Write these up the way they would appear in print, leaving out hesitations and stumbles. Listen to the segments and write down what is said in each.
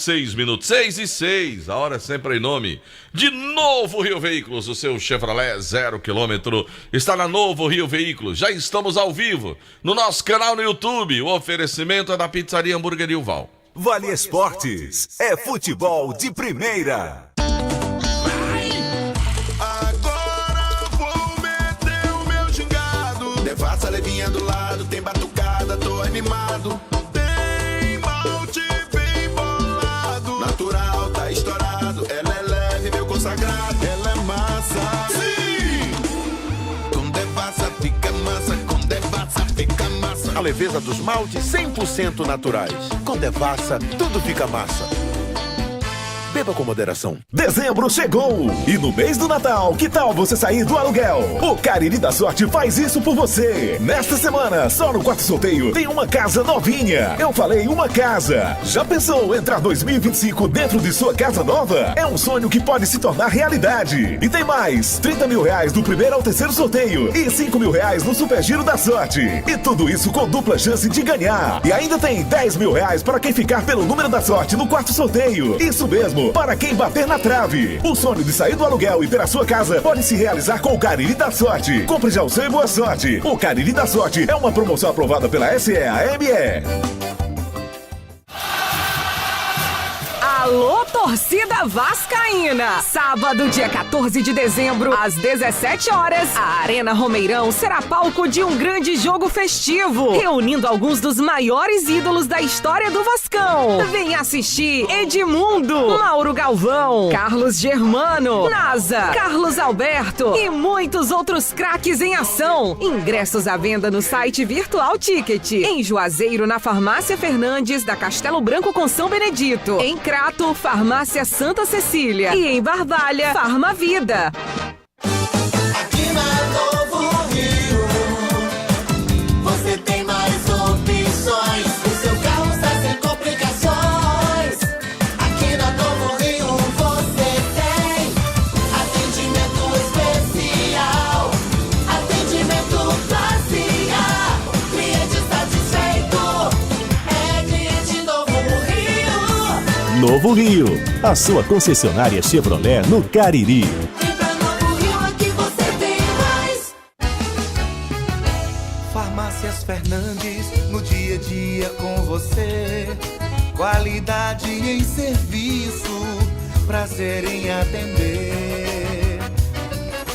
6 minutos, 6:06. A hora é sempre em nome de Novo Rio Veículos. O seu Chevrolet 0 km está na Novo Rio Veículos. Já estamos ao vivo no nosso canal no YouTube. O oferecimento é da Pizzaria Hamburgueria Val. Vale Esportes é futebol de primeira. Agora vou meter o meu gingado. Devassa levinha do lado, tem batucada, tô animado. Tem malte bem bolado. Natural, tá estourado. Ela é leve, meu consagrado. Ela é massa. Sim! Com Devassa fica massa. Com Devassa fica massa. A leveza dos maltes 100% naturais. Com Devassa, tudo fica massa. Beba com moderação. Dezembro chegou! E no mês do Natal, que tal você sair do aluguel? O Cariri da Sorte faz isso por você. Nesta semana, só no Quarto Sorteio, tem uma casa novinha. Eu falei uma casa. Já pensou entrar 2025 dentro de sua casa nova? É um sonho que pode se tornar realidade. E tem mais, 30 mil reais do primeiro ao terceiro sorteio e 5 mil reais no Super Giro da Sorte. E tudo isso com dupla chance de ganhar. E ainda tem 10 mil reais para quem ficar pelo número da sorte no quarto sorteio. Isso mesmo, para quem bater na trave. O sonho de sair do aluguel e ter a sua casa pode se realizar com o Cariri da Sorte. Compre já o seu e boa sorte. O Cariri da Sorte é uma promoção aprovada pela SEAME. Alô, torcida vascaína! Sábado, dia 14 de dezembro, às 17 horas, a Arena Romeirão será palco de um grande jogo festivo, reunindo alguns dos maiores ídolos da história do Vascão. Venha assistir Edmundo, Mauro Galvão, Carlos Germano, NASA, Carlos Alberto e muitos outros craques em ação. Ingressos à venda no site Virtual Ticket, em Juazeiro, na Farmácia Fernandes, da Castelo Branco com São Benedito, em Crato, Farmácia Santa Cecília e em Barbalha, Farmavida. Aqui na Novo Rio, você tem mais opções. O seu carro está sem complicações. Aqui na Novo Rio você tem atendimento especial, atendimento classe A. Cliente satisfeito é cliente Novo Rio. Novo Rio, a sua concessionária Chevrolet no Cariri. Vem pra Novo Rio, aqui você tem mais. Farmácias Fernandes, no dia a dia com você. Qualidade em serviço, prazer em atender.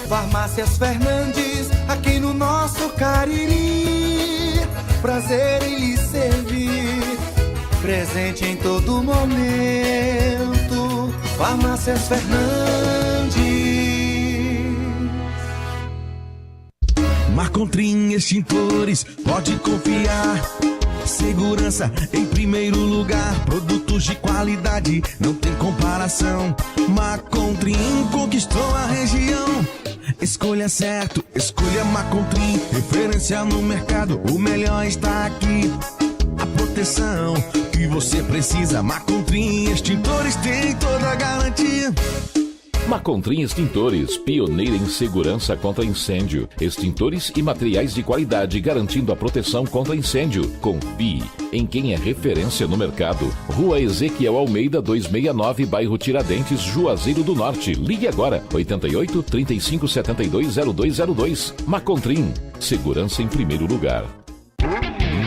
Farmácias Fernandes, aqui no nosso Cariri. Prazer em lhe servir, presente em todo momento. Farmácias Fernandes. Marcontrim Extintores, pode confiar. Segurança em primeiro lugar. Produtos de qualidade, não tem comparação. Marcontrim conquistou a região. Escolha certo, escolha Marcontrim. Referência no mercado, o melhor está aqui. A proteção que você precisa, Marcontrim Extintores tem toda a garantia. Marcontrim Extintores, pioneira em segurança contra incêndio. Extintores e materiais de qualidade garantindo a proteção contra incêndio. Confie em quem é referência no mercado. Rua Ezequiel Almeida 269, bairro Tiradentes, Juazeiro do Norte. Ligue agora, 88 35 72 0202. Marcontrim, segurança em primeiro lugar.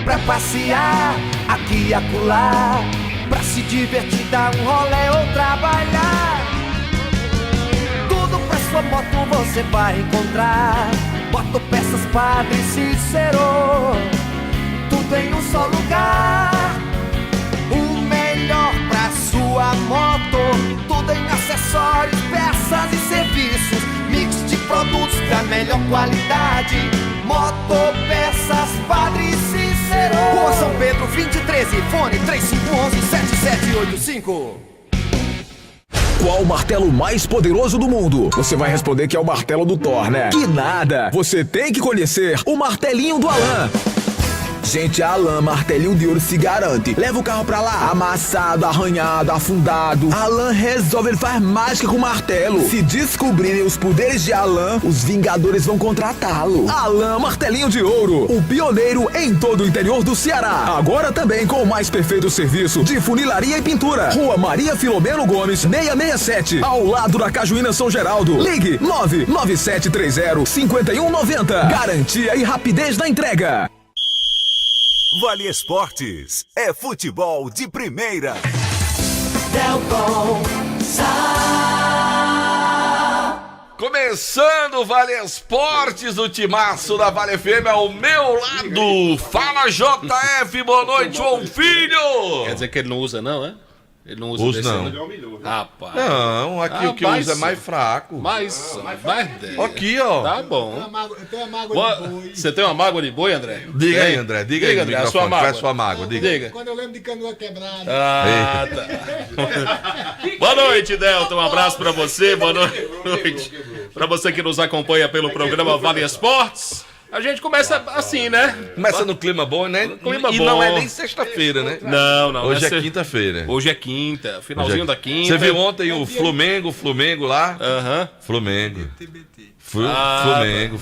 Pra passear aqui e acolá, pra se divertir, dar um rolê ou trabalhar. Tudo pra sua moto você vai encontrar. Motopeças Padre Cícero, tudo em um só lugar. O melhor pra sua moto, tudo em acessórios, peças e serviços. Mix de produtos da melhor qualidade. Motopeças Padre Cícero, Rua São Pedro 2013, fone 3511-7785. Qual o martelo mais poderoso do mundo? Você vai responder que é o martelo do Thor, né? Que nada! Você tem que conhecer o martelinho do Alan. Gente, a Alan Martelinho de Ouro se garante. Leva o carro pra lá, amassado, arranhado, afundado. Alan resolve, ele faz mágica com o martelo. Se descobrirem os poderes de Alan, os Vingadores vão contratá-lo. Alan Martelinho de Ouro, o pioneiro em todo o interior do Ceará. Agora também com o mais perfeito serviço de funilaria e pintura. Rua Maria Filomeno Gomes, 667, ao lado da Cajuína São Geraldo. Ligue 99730-5190. Garantia e rapidez na entrega. Vale Esportes é futebol de primeira. Delcom Começando o Vale Esportes, o timaço da Vale FM ao meu lado. Fala, JF, boa noite, João Filho. Quer dizer que ele não usa não, é? Ele não usa Usa desse, não. né? Rapaz. Não, aqui o que usa é mais fraco. Mais 10. Aqui, ó. Tá bom. Eu tenho uma mágoa de boi. Você tem uma mágoa de boi, André? Diga aí, André. Diga aí, André, a sua mágoa. Diga. Quando eu lembro de canoa quebrada. Ah, tá. Boa noite, Delton. Um abraço pra você. Boa noite. Pra você que nos acompanha pelo programa Vale Esportes. A gente começa assim, né? Começa no clima bom, né? Clima e bom. não é nem sexta-feira, né? Não. Hoje é quinta-feira. Hoje é quinta, finalzinho da quinta. Você viu ontem o Flamengo lá? Aham. Flamengo. Flamengo.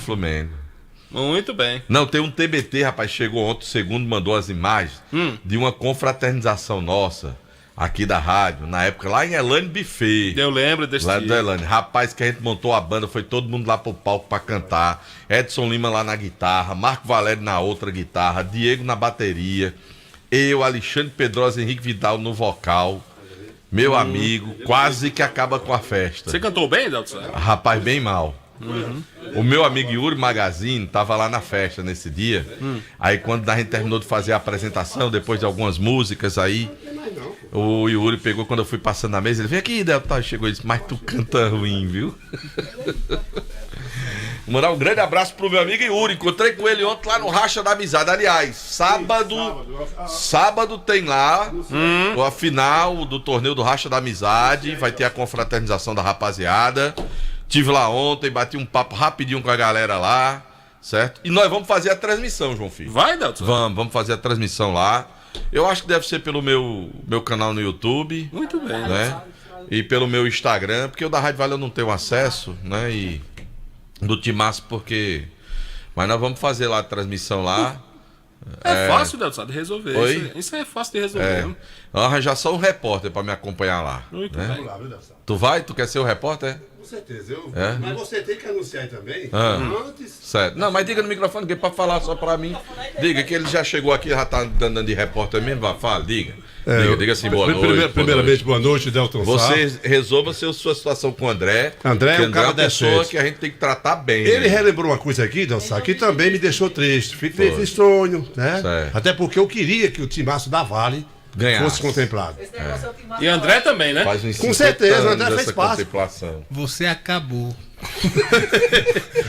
Muito bem. Não, tem um TBT, rapaz, chegou ontem, o segundo mandou as imagens de uma confraternização nossa, aqui da rádio, na época lá em Elane Buffet. Eu lembro desse lá dia. do Elane. Rapaz, que a gente montou a banda, foi todo mundo lá pro palco pra cantar. Edson Lima lá na guitarra, Marco Valério na outra guitarra, Diego na bateria, eu, Alexandre Pedrosa, Henrique Vidal no vocal. Meu amigo, quase que acaba com a festa. Você cantou bem, Delton? Rapaz, bem mal. O meu amigo Yuri Magazine tava lá na festa nesse dia. Aí quando a gente terminou de fazer a apresentação, depois de algumas músicas aí, o Yuri pegou, quando eu fui passando na mesa, ele veio aqui, Delton, chegou e disse, mas tu canta ruim, viu? Vou mandar um grande abraço pro meu amigo Yuri. Encontrei com ele ontem lá no Racha da Amizade. Aliás, sábado tem lá a final do torneio do Racha da Amizade. Vai ter a confraternização da rapaziada. Tive lá ontem, bati um papo rapidinho com a galera lá, certo? E nós vamos fazer a transmissão, João Filho. Vai, Delton? Vamos fazer a transmissão lá. Eu acho que deve ser pelo meu canal no YouTube. Muito bem. Né? E pelo meu Instagram, porque o da Rádio Vale eu não tenho acesso, né? E do Timaço, porque... Mas nós vamos fazer lá a transmissão lá. É fácil, Delton, de resolver. Oi? Isso é fácil de resolver. Vamos arranjar só um repórter pra me acompanhar lá. Muito né? bem. Tu vai? Tu quer ser o repórter? Com certeza. Mas você tem que anunciar aí também. Antes. Certo. Não, mas diga no microfone, que pra falar só pra mim. Diga que ele já chegou aqui, já tá andando de repórter mesmo. Fala, diga. Diga assim, boa noite. Primeiramente, boa noite, Delton. Você resolva sua situação com o André. André é um cara uma pessoa decente. que a gente tem que tratar bem. Ele né? relembrou uma coisa aqui, Delson, que também me deixou triste. Fiquei tristonho, né? Certo. Até porque eu queria que o timaço da Vale ganhasse. fosse contemplado. E André também, né? Faz uns Com 50 certeza, o anos André fez dessa parte. contemplação. Você acabou.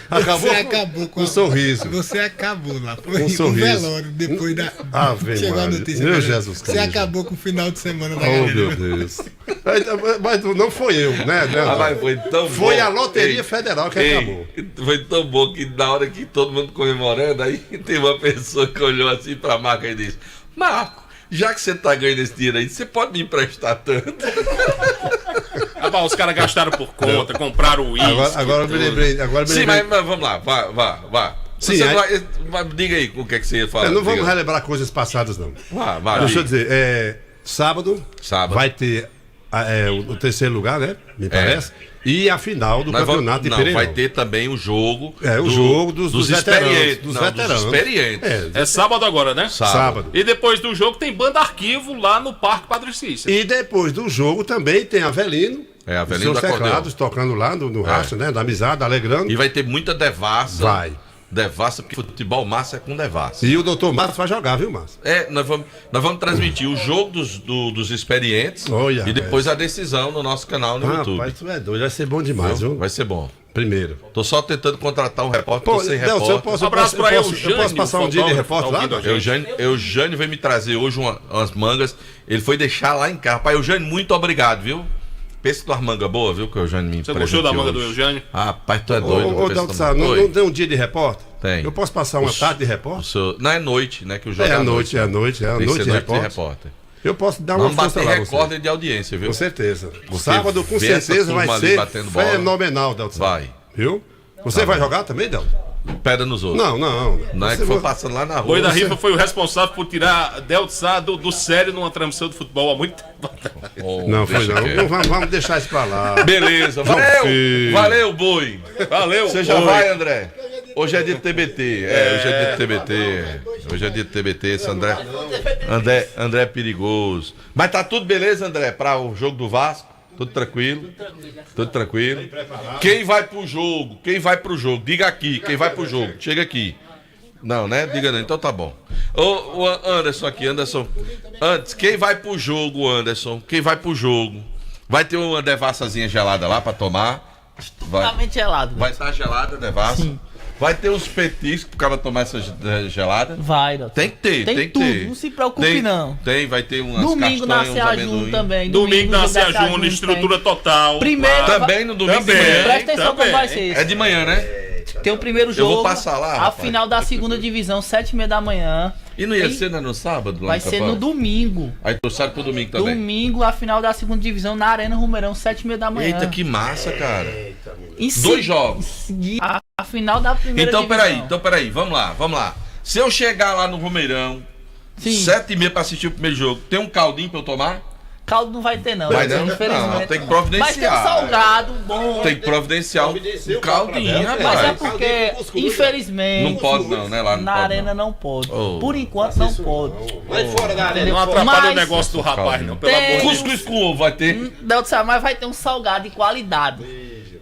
Acabou, Você acabou com um sorriso. Você acabou lá. Foi Um sorriso. velório depois da. Ave Chegou a Maria. notícia. Meu né? Jesus Você Cristo. acabou com o final de semana da Oh, galera. meu Deus. Mas não foi eu, né? Mas foi tão Foi bom. a Loteria Ei, Federal que ei, acabou. Foi tão bom que na hora que todo mundo comemorando, aí tem uma pessoa que olhou assim pra Marco e disse: Marco, já que você tá ganhando esse dinheiro aí, você pode me emprestar tanto? Os caras gastaram por conta, compraram o uísque. Agora eu me lembrei. Sim, mas vamos lá, vá. Sim, Você aí- diga aí o que é que você ia falar. Não vamos Diga. relembrar coisas passadas, não. Vai, Deixa eu diga. dizer, sábado vai ter o terceiro lugar, né? Me parece. E a final do campeonato de Pereirão. Vai ter também o jogo. O jogo dos experientes. Dos Não, veteranos. Dos experientes. É sábado agora, né? Sábado. E depois do jogo tem banda arquivo lá no Parque Padre Cícero. E depois do jogo também tem Avelino. Avelino seus da Acordeão. teclados tocando lá no racha, né? Da amizade, alegrando. E vai ter muita devassa. Vai. Devassa, porque futebol massa é com devassa. E o doutor Márcio vai jogar, viu, Márcio? Nós vamos transmitir o jogo dos experientes Olha, e depois a decisão no nosso canal no YouTube. Rapaz, tu é doido, vai ser bom demais, viu? Vai ser bom. Primeiro. Tô só tentando contratar um repórter, tô sem Delson, repórter. eu posso Eugênio, eu posso passar um dia de repórter lá? ouvindo a Eugênio veio me trazer hoje umas mangas. Ele foi deixar lá em casa. Rapaz, Eugênio, muito obrigado, viu? Pensa de uma manga boa, viu? Que o Eugênio me Você gostou da manga do hoje. Eugênio? Rapaz, tu é doido. Ô, Delson, não tem um dia de repórter? Tem. Eu posso passar uma tarde de repórter? Não, é noite, né? Que o jogo é à noite de repórter. Eu posso dar uma força lá. Vamos bater recorde você. de audiência, viu? Com certeza. O sábado, com certeza, vai ser fenomenal, Delton. Vai. Viu? Você vai jogar também, Delton? Pedra nos outros. Não é que foi passando lá na rua. Boi da Rifa foi o responsável por tirar Delton Sá do sério numa transmissão de futebol há muito tempo. Não foi não. Vamos deixar isso pra lá. Beleza. Valeu, Boi. Valeu. Você já vai, André? Hoje é dia de TBT. Hoje é dia de TBT. Hoje é dia de TBT. Esse André é perigoso. Mas tá tudo beleza, André, para o jogo do Vasco? Tudo tranquilo? Tudo tranquilo. Quem vai pro jogo? Quem vai pro jogo? Diga aqui, quem vai pro jogo? Chega aqui. Não, né? Diga não, então tá bom. O Anderson aqui, Anderson. Antes, quem vai pro jogo, Anderson? Quem vai pro jogo? Vai ter uma devassazinha gelada lá pra tomar? Totalmente gelado. Vai estar gelada a devassa? Sim. Vai ter uns petiscos pro cara tomar essa gelada? Vai, doutor. Tem que ter, tem que tudo. ter. Não se preocupe, não. Tem, vai ter umas domingo castanhas, na Ceajuno também. Domingo na Ceajuno, estrutura total. Primeiro. Também no domingo de manhã. Presta atenção como vai ser isso. É de manhã, né? Tem o primeiro jogo. Eu vou passar lá, a final da segunda divisão, 7h30 da manhã. E não ia ser no sábado? Vai ser no domingo. Aí tu sabe pro domingo também? Domingo, a final da segunda divisão na Arena Romeirão, 7h30 da manhã. Eita, que massa, cara. 2 jogos. A final da primeira divisão. Então peraí, vamos lá. Se eu chegar lá no Romeirão, 7h30 pra assistir o primeiro jogo, tem um caldinho pra eu tomar? Caldo não vai ter, não. Infelizmente. Não, tem que providenciar. Mas tem um salgado bom. Tem que providenciar um caldinho, rapaz. Mas é porque, infelizmente. Não pode, não, né? Lá na arena não pode. Por enquanto não pode. Vai fora da arena. Não atrapalha o negócio do rapaz, não. Pelo amor de Deus. Cuscuz com ovo vai ter. Mas vai ter um salgado de qualidade.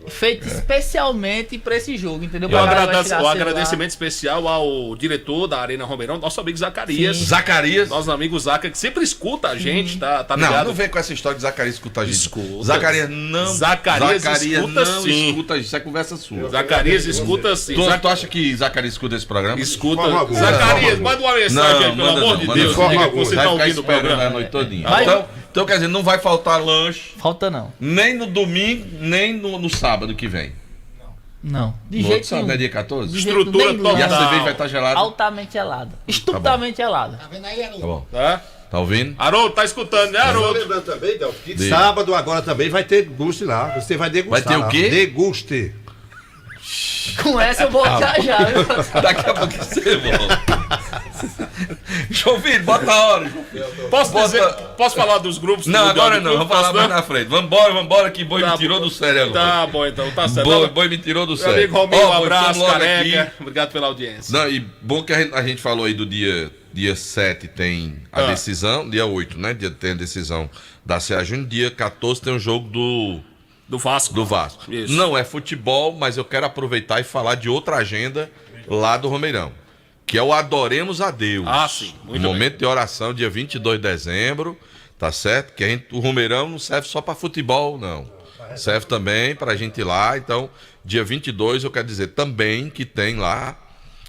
Feito especialmente pra esse jogo, entendeu? O agradecimento especial ao diretor da Arena Romeirão, nosso amigo Zacarias. Sim. Zacarias. Nosso amigo Zaca, que sempre escuta a gente, tá ligado? Não vem com essa história de Zacarias escutar a gente. Escuta. Zacarias não escuta sim. Escuta a gente, isso é conversa sua. Zacarias escuta sim. Tu acha que Zacarias escuta esse programa? Escuta. Zacarias, manda uma mensagem aí, pelo amor de Deus. Diga que você tá ouvindo o programa. A noite todinha. Então, quer dizer, não vai faltar lanche. Falta não. Nem no domingo, nem no sábado que vem. Não. De jeito nenhum. Não é dia 14? Estrutura total. E a cerveja vai estar gelada? Altamente gelada. Estupidamente gelada. Tá vendo aí, Haroldo? Tá bom. Tá ouvindo? Haroldo, tá escutando, né, Haroldo? Lembrando também, Del, que sábado agora também vai ter deguste lá. Você vai degustar. Vai ter o quê? Deguste. Com essa eu vou já, viu? Daqui a pouco você volta. João Filho, bota a hora. Posso falar dos grupos? Não, agora não. Vamos falar mais na frente. Vambora que Boi me tirou do sério agora. Tá bom, então. Tá certo. Boi me tirou do sério. Meu amigo Rominho, um abraço, careca. Aqui. Obrigado pela audiência. Não, e bom que a gente falou aí do dia 7 tem a decisão, dia 8, né? Tem a decisão da Ceajuno. Dia 14 tem o jogo do Vasco. Isso. Não é futebol, mas eu quero aproveitar e falar de outra agenda lá do Romeirão, que é o Adoremos a Deus. Sim. Muito momento bem. De oração, dia 22 de dezembro, tá certo? Que o Romeirão não serve só para futebol, não. Serve também para a gente ir lá. Então, dia 22, eu quero dizer também que tem lá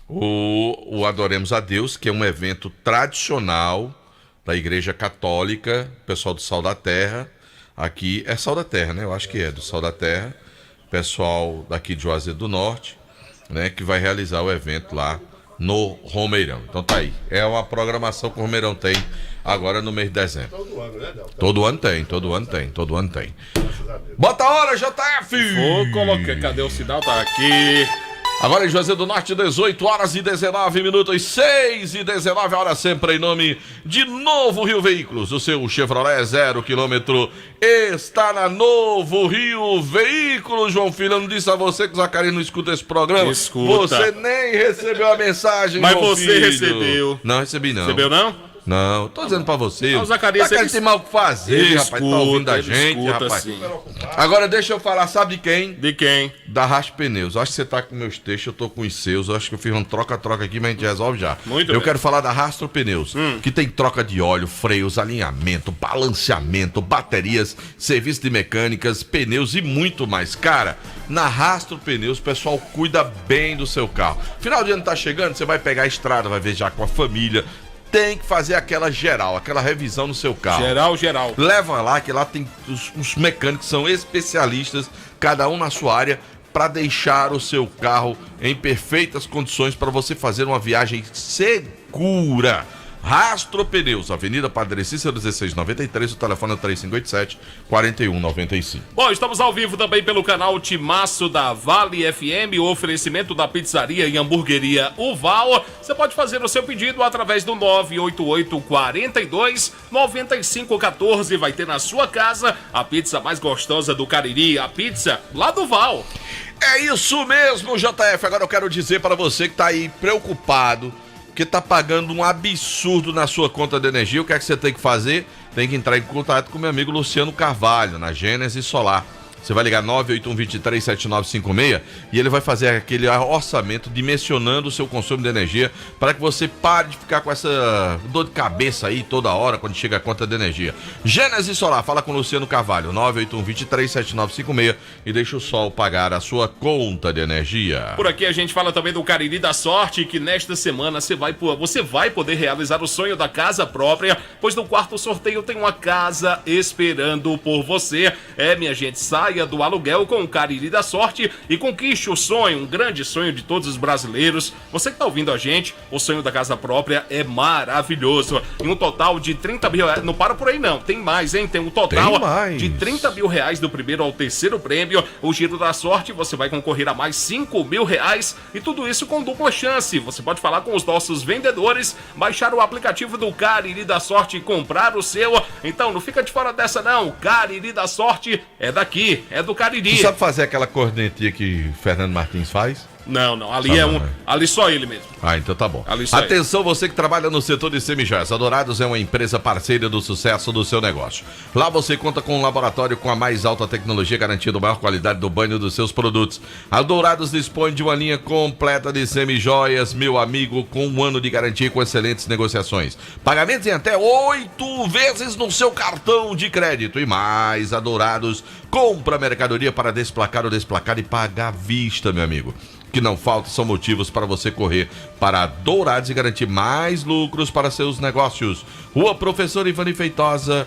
o Adoremos a Deus, que é um evento tradicional da Igreja Católica, pessoal do Sal da Terra. Aqui é Sal da Terra, né? Eu acho que é do Sal da Terra. Pessoal daqui de Juazeiro do Norte, né? Que vai realizar o evento lá no Romeirão. Então tá aí. É uma programação que o Romeirão tem agora no mês de dezembro. Todo ano, né, Delta? Todo ano tem. Bota a hora, JF! Vou colocar. Cadê o sinal? Tá aqui. Agora em Juazeiro do Norte, 18 horas e 19 minutos, 6 e 19 horas, sempre em nome de Novo Rio Veículos. O seu Chevrolet 0 km está na Novo Rio Veículos. João Filho, eu não disse a você que o Zacarias não escuta esse programa? Escuta. Você nem recebeu a mensagem, mas João você Filho. Recebeu. Não recebi, não. Recebeu, não? Não, tô dizendo pra você. O Zacarias tem mal o que fazer, rapaz. Tá ouvindo a gente, rapaz. Sim. Agora deixa eu falar, sabe de quem? De quem? Da Rastro Pneus. Acho que você tá com meus textos, eu tô com os seus. Acho que eu fiz um troca-troca aqui, mas a gente resolve já. Muito eu bem. quero falar da Rastro Pneus, que tem troca de óleo, freios, alinhamento, balanceamento, baterias, serviço de mecânicas, pneus e muito mais. Cara, na Rastro Pneus, o pessoal cuida bem do seu carro. Final de ano tá chegando, você vai pegar a estrada, vai viajar com a família. Tem que fazer aquela geral, aquela revisão no seu carro. Geral. Leva lá, que lá tem os mecânicos são especialistas, cada um na sua área, para deixar o seu carro em perfeitas condições para você fazer uma viagem segura. Rastro Pneus, Avenida Padre Cícero 1693, o telefone é 3587-4195. Bom, estamos ao vivo também pelo canal Timaço da Vale FM, o oferecimento da pizzaria e hamburgueria Uval. Você pode fazer o seu pedido através do 988-42-9514. Vai ter na sua casa a pizza mais gostosa do Cariri, a pizza lá do Val. É isso mesmo, JF. Agora eu quero dizer para você que tá aí preocupado, que tá pagando um absurdo na sua conta de energia, o que é que você tem que fazer? Tem que entrar em contato com meu amigo Luciano Carvalho, na Gênesis Solar. Você vai ligar 981237956 e ele vai fazer aquele orçamento dimensionando o seu consumo de energia para que você pare de ficar com essa dor de cabeça aí toda hora quando chega a conta de energia. Gênesis Solar, fala com o Luciano Carvalho, 981237956 e deixa o sol pagar a sua conta de energia. Por aqui a gente fala também do Cariri da Sorte, que nesta semana você vai poder realizar o sonho da casa própria, pois no quarto sorteio tem uma casa esperando por você. Minha gente, saia do aluguel com o Cariri da Sorte e conquiste o sonho, um grande sonho de todos os brasileiros. Você que está ouvindo a gente, o sonho da casa própria é maravilhoso. Em um total de 30 mil reais, não para por aí não, tem mais, hein? Tem um total de 30 mil reais do primeiro ao terceiro prêmio. O Giro da Sorte, você vai concorrer a mais 5 mil reais e tudo isso com dupla chance. Você pode falar com os nossos vendedores, baixar o aplicativo do Cariri da Sorte e comprar o seu. Então não fica de fora dessa não, o Cariri da Sorte é daqui. É do Cariri. Você sabe fazer aquela cornetinha que Fernando Martins faz? Não, ali ali só ele mesmo. Então tá bom. Atenção, você que trabalha no setor de semijoias. A Dourados é uma empresa parceira do sucesso do seu negócio. Lá você conta com um laboratório com a mais alta tecnologia, garantindo a maior qualidade do banho dos seus produtos. A Dourados dispõe de uma linha completa de semijoias, meu amigo, com 1 ano de garantia e com excelentes negociações. Pagamentos em até 8 vezes no seu cartão de crédito. E mais, a Dourados compra mercadoria para desplacar ou desplacar e pagar à vista, meu amigo. Que não falta são motivos para você correr para a Dourados e garantir mais lucros para seus negócios. Rua Professor Ivani Feitosa,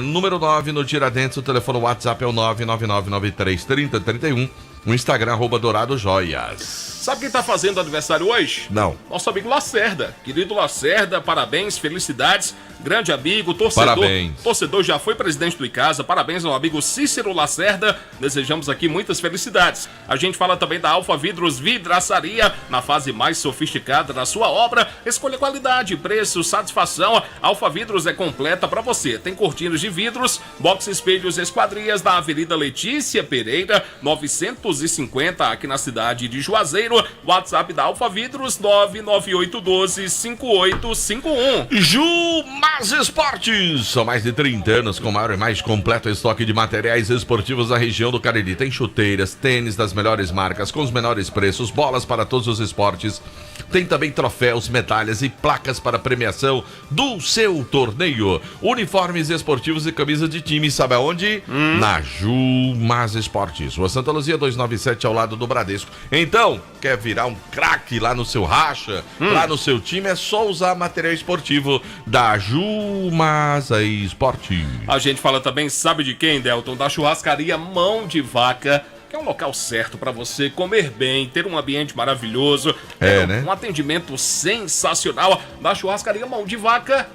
número 9, no Tiradentes. O telefone WhatsApp é o 999933031. O Instagram, @DouradoJoias. Sabe quem tá fazendo aniversário hoje? Não. Nosso amigo Lacerda. Querido Lacerda, parabéns, felicidades. Grande amigo, torcedor. Parabéns. Torcedor, já foi presidente do Icasa. Parabéns ao amigo Cícero Lacerda. Desejamos aqui muitas felicidades. A gente fala também da Alfa Vidros Vidraçaria, na fase mais sofisticada da sua obra. Escolha qualidade, preço, satisfação. Alfa Vidros é completa para você. Tem cortinas de vidros, box espelhos, esquadrias da Avenida Letícia Pereira, 950, aqui na cidade de Juazeiro. WhatsApp da Alfa Vidros, 99812-5851. Jumas Esportes. São mais de 30 anos com o maior e mais completo estoque de materiais esportivos na região do Cariri. Tem chuteiras, tênis das melhores marcas, com os menores preços, bolas para todos os esportes. Tem também troféus, medalhas e placas para premiação do seu torneio. Uniformes esportivos e camisas de time, sabe aonde? Na Jumas Esportes. Rua Santa Luzia 297, ao lado do Bradesco. Então, quer virar um craque lá no seu racha, lá no seu time, é só usar material esportivo da Jumas Esportes. A gente fala também, sabe de quem, Delton? Da churrascaria Mão de Vaca, que é um local certo para você comer bem, ter um ambiente maravilhoso, né? Um atendimento sensacional da churrascaria Mão de Vaca.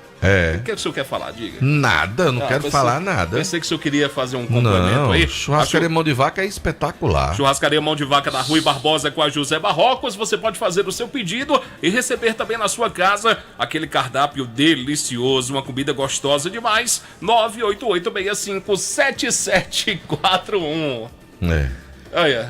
O que o senhor quer falar? Diga. Nada, não quero falar nada. Pensei que o senhor queria fazer um complemento aí. Churrascaria Mão de Vaca é espetacular. Churrascaria Mão de Vaca da Rui Barbosa com a José Barrocos. Você pode fazer o seu pedido e receber também na sua casa aquele cardápio delicioso, uma comida gostosa demais. 988657741.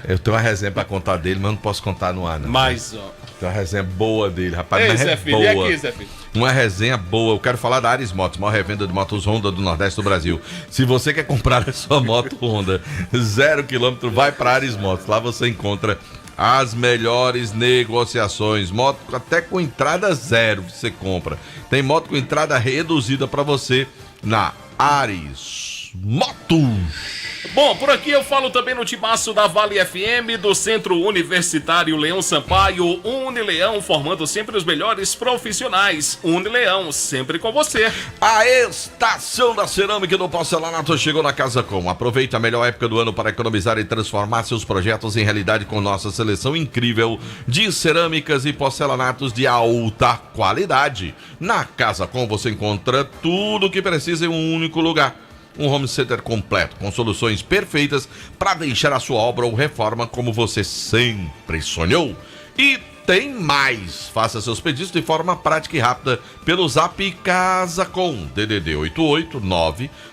Eu tenho uma resenha pra contar dele, mas não posso contar no ar, não. Mas, tem uma resenha boa dele, rapaz. Ei, Zé Filho, boa. E aqui, Zé Filho? Uma resenha boa. Eu quero falar da Ares Motos, maior revenda de motos Honda do Nordeste do Brasil. Se você quer comprar a sua moto Honda 0 km, vai pra Ares Motos. Lá você encontra as melhores negociações. Moto até com entrada zero você compra. Tem moto com entrada reduzida pra você na Ares Motos. Bom, por aqui eu falo também no timaço da Vale FM, do Centro Universitário Leão Sampaio, Unileão, formando sempre os melhores profissionais. Unileão, sempre com você. A Estação da Cerâmica do Porcelanato chegou na Casa Com. Aproveite a melhor época do ano para economizar e transformar seus projetos em realidade com nossa seleção incrível de cerâmicas e porcelanatos de alta qualidade. Na Casa Com você encontra tudo o que precisa em um único lugar. Um home center completo, com soluções perfeitas para deixar a sua obra ou reforma como você sempre sonhou. E tem mais! Faça seus pedidos de forma prática e rápida pelo Zap Casa Com, DDD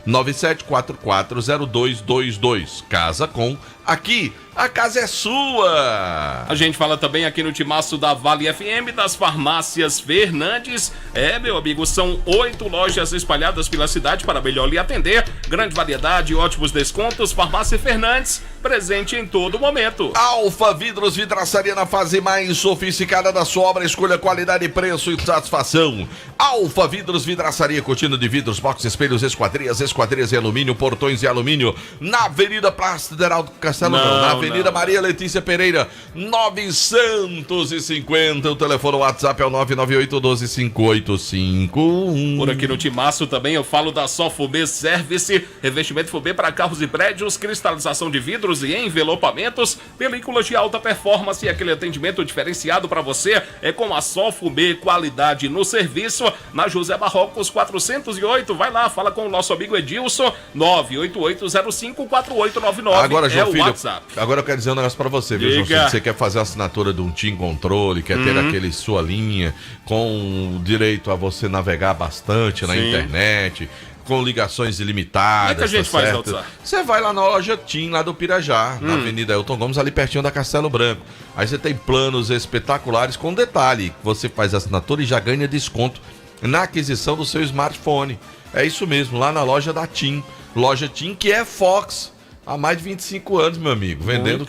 88997440222. Casa Com, aqui a casa é sua! A gente fala também aqui no timaço da Vale FM, das farmácias Fernandes. Meu amigo, são 8 lojas espalhadas pela cidade para melhor lhe atender. Grande variedade, ótimos descontos. Farmácia Fernandes, presente em todo momento. Alfa Vidros Vidraçaria, na fase mais sofisticada da sua obra. Escolha qualidade, preço e satisfação. Alfa Vidros Vidraçaria, cortina de vidros, box, espelhos, esquadrias em alumínio, portões em alumínio. Na Avenida Praça Federal do Castelo, na Avenida Maria Letícia Pereira, 950. O telefone WhatsApp é o 998125851. Por aqui no timaço também eu falo da Só Fumê Service, revestimento Fumê para carros e prédios, cristalização de vidros e envelopamentos, películas de alta performance e aquele atendimento diferenciado para você é com a Só Fumê, qualidade no serviço, na José Barrocos 408. Vai lá, fala com o nosso amigo Edilson, 988054899. Agora, João o Filho, WhatsApp. Agora eu quero dizer um negócio pra você, viu, João Filho? Você quer fazer a assinatura de um TIM Controle, quer ter aquele sua linha com direito a você navegar bastante na internet, com ligações ilimitadas. Como é que a gente faz, WhatsApp? Você vai lá na loja TIM, lá do Pirajá, na Avenida Elton Gomes, ali pertinho da Castelo Branco. Aí você tem planos espetaculares, com detalhe, você faz a assinatura e já ganha desconto na aquisição do seu smartphone. É isso mesmo, lá na loja da TIM. Loja TIM, que é Fox. Há mais de 25 anos, meu amigo, vendendo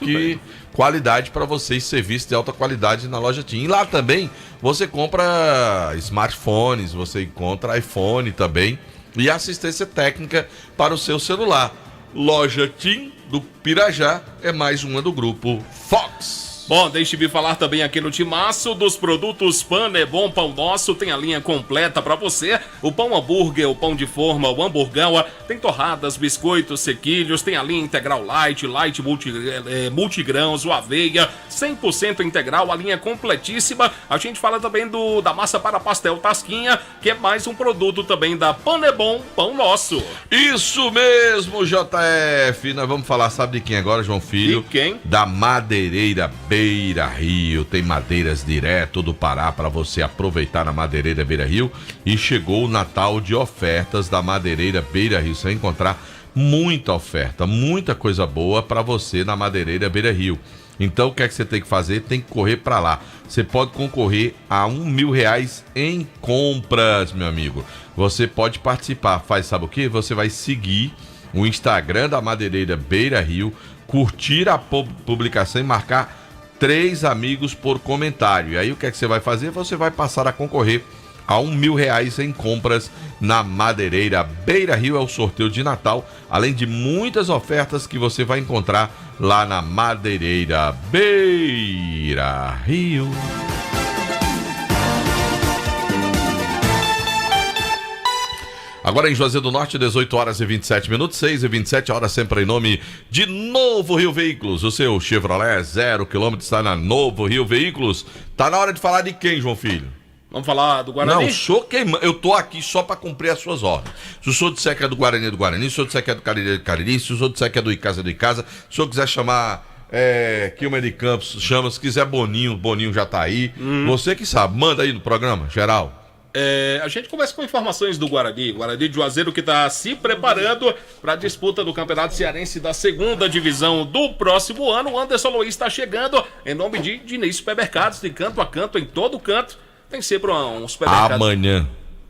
qualidade para vocês, serviço de alta qualidade na loja TIM. E lá também você compra smartphones, você encontra iPhone também e assistência técnica para o seu celular. Loja TIM do Pirajá é mais uma do grupo Fox. Bom, deixe-me falar também aqui no timaço dos produtos Panebon Pão Nosso. Tem a linha completa para você. O pão hambúrguer, o pão de forma, o hamburgão. Tem torradas, biscoitos, sequilhos. Tem a linha integral light multigrãos, o aveia, 100% integral. A linha completíssima. A gente fala também da massa para pastel Tasquinha, que é mais um produto também da Panebon Pão Nosso. Isso mesmo, JF. Nós vamos falar, sabe de quem agora, João Filho? De quem? Da Madeireira Beira Rio. Tem madeiras direto do Pará para você aproveitar na Madeireira Beira Rio. E chegou o Natal de ofertas da Madeireira Beira Rio. Você vai encontrar muita oferta, muita coisa boa para você na Madeireira Beira Rio. Então o que é que você tem que fazer? Tem que correr para lá. Você pode concorrer a R$1.000 em compras, meu amigo. Você pode participar. Sabe o que? Você vai seguir o Instagram da Madeireira Beira Rio, curtir a publicação e marcar 3 amigos por comentário. E aí o que é que você vai fazer? Você vai passar a concorrer a R$1.000 em compras na Madeireira Beira Rio. É o sorteio de Natal, além de muitas ofertas que você vai encontrar lá na Madeireira Beira Rio. Agora em Juazeiro do Norte, 18 horas e 27 minutos, 6 e 27 horas, sempre em nome de Novo Rio Veículos. O seu Chevrolet 0 km está na Novo Rio Veículos. Tá na hora de falar de quem, João Filho? Vamos falar do Guarani? Não, sou quem. Eu tô aqui só pra cumprir as suas ordens. Se o senhor disser que é do Guarani, do Guarani. Se o senhor disser que é do Cariri, do Cariri. Se o senhor disser que é do Icasa, do Icasa. Se o senhor quiser chamar Quilmer de Campos, chama. Se quiser Boninho, Boninho já tá aí. Você que sabe, manda aí no programa, geral. A gente começa com informações do Guarani. Guarani de Juazeiro que está se preparando para a disputa do Campeonato Cearense da 2ª Divisão do próximo ano. O Anderson Luiz está chegando em nome de Diniz Supermercados, de canto a canto, em todo canto. Tem sempre um supermercado. Amanhã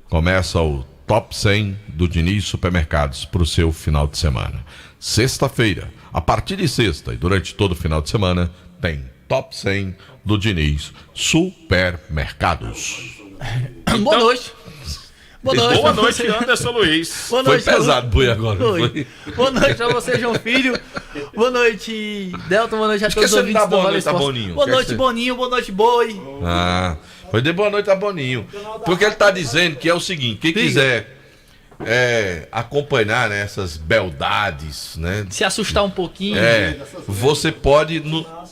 começa o Top 100 do Diniz Supermercados para o seu final de semana. Sexta-feira, a partir de sexta e durante todo o final de semana, tem Top 100 do Diniz Supermercados. Boa noite. Boa noite, Anderson Luiz. Boa noite, foi pesado, Boi, agora. Foi. Boa noite pra você, João Filho. Boa noite, Delton. Boa noite a todos os ouvintes do boa Vale noite a Esporte. Boninho. Boa noite, Boninho. Boa noite, Boi. Foi de boa noite a Boninho. Porque ele tá dizendo que é o seguinte, quem quiser acompanhar, né, essas beldades, né? Se assustar um pouquinho. Você pode,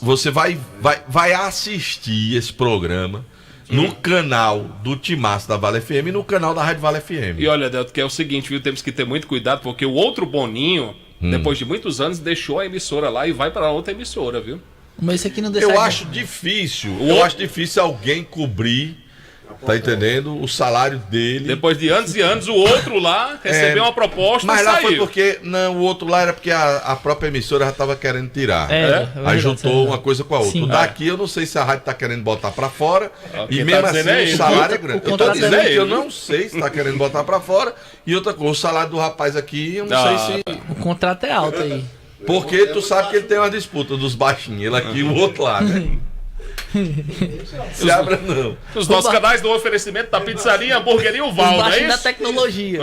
você vai assistir esse programa no canal do Timaço da Vale FM e no canal da Rádio Vale FM. E olha, Delto, que é o seguinte, viu? Temos que ter muito cuidado, porque o outro Boninho, depois de muitos anos, deixou a emissora lá e vai para outra emissora, viu? Mas isso aqui não deixa. Eu acho difícil alguém cobrir, tá entendendo? O salário dele. Depois de anos e anos, o outro lá recebeu uma proposta mas e lá saiu. foi porque, não, o outro lá era porque a própria emissora já tava querendo tirar. Aí juntou uma coisa com a outra. Sim. O daqui eu não sei se a rádio tá querendo botar pra fora. E Quem mesmo tá assim dizendo é o ele. salário é grande. Eu tô contrato dizendo é que eu ele. não sei se tá querendo botar pra fora. E outra coisa, o salário do rapaz aqui, eu não sei se... O contrato é alto aí. Porque tu sabe que ele tem uma disputa dos baixinhos. Ele aqui e o outro lá, né? Se abra não. Os nossos canais do oferecimento da pizzaria, hamburgueria o Valdo, é Embaixo da isso? tecnologia.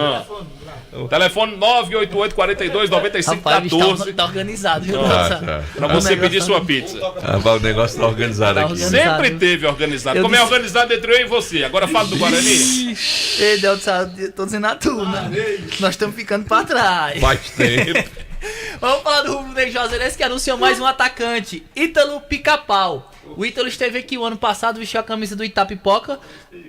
Telefone 988 42 95 Rapaz, 14. tá organizado, viu? Pra você pedir sua pizza. O negócio tá organizado aqui. Sempre teve organizado. Como é organizado entre eu e você. Agora fala do Guarani. Ei, Delton, tô dizendo a tu, né? Nós estamos ficando pra trás. Faz tempo. Vamos falar do Rubro Negro Juazeirense, que anunciou mais um atacante, Ítalo Pica-Pau. O Ítalo esteve aqui o ano passado, vestiu a camisa do Itapipoca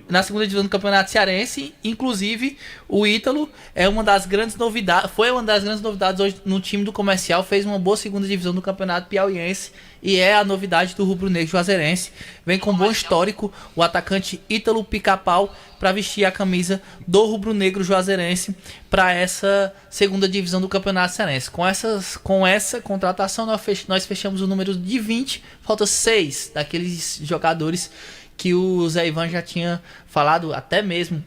na segunda divisão do Campeonato Cearense. Inclusive, o Ítalo é uma das grandes novidades, foi uma das grandes novidades hoje no time do Comercial, fez uma boa segunda divisão do Campeonato Piauiense e é a novidade do Rubro Negro Juazeirense. Vem com bom histórico o atacante Ítalo Pica-Pau para vestir a camisa do Rubro Negro Juazeirense para essa segunda divisão do Campeonato Cearense. Com essa contratação nós fechamos o número de 20, falta 6 daqueles jogadores que o Zé Ivan já tinha falado, até mesmo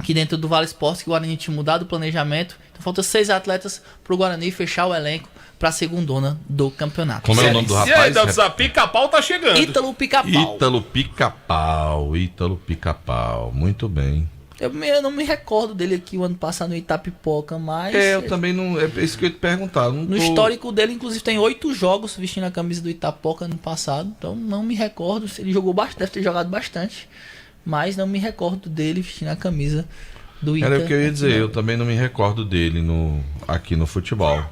que dentro do Vale Esporte, que o Guarani tinha mudado o planejamento. Então falta 6 atletas para o Guarani fechar o elenco para a segundona do campeonato. Como é o nome do rapaz? E aí, Delton, Pica-Pau tá chegando. Ítalo Pica-Pau. Ítalo Pica-Pau. Muito bem. Eu não me recordo dele aqui o ano passado no Itapipoca, mas... eu também não... É isso que eu ia te perguntar. No histórico dele, inclusive, tem 8 jogos vestindo a camisa do Itapipoca no passado. Então, não me recordo. Ele jogou bastante, deve ter jogado bastante. Mas não me recordo dele vestindo a camisa do Itapipoca. Era o que eu ia dizer. Eu também não me recordo dele aqui no futebol.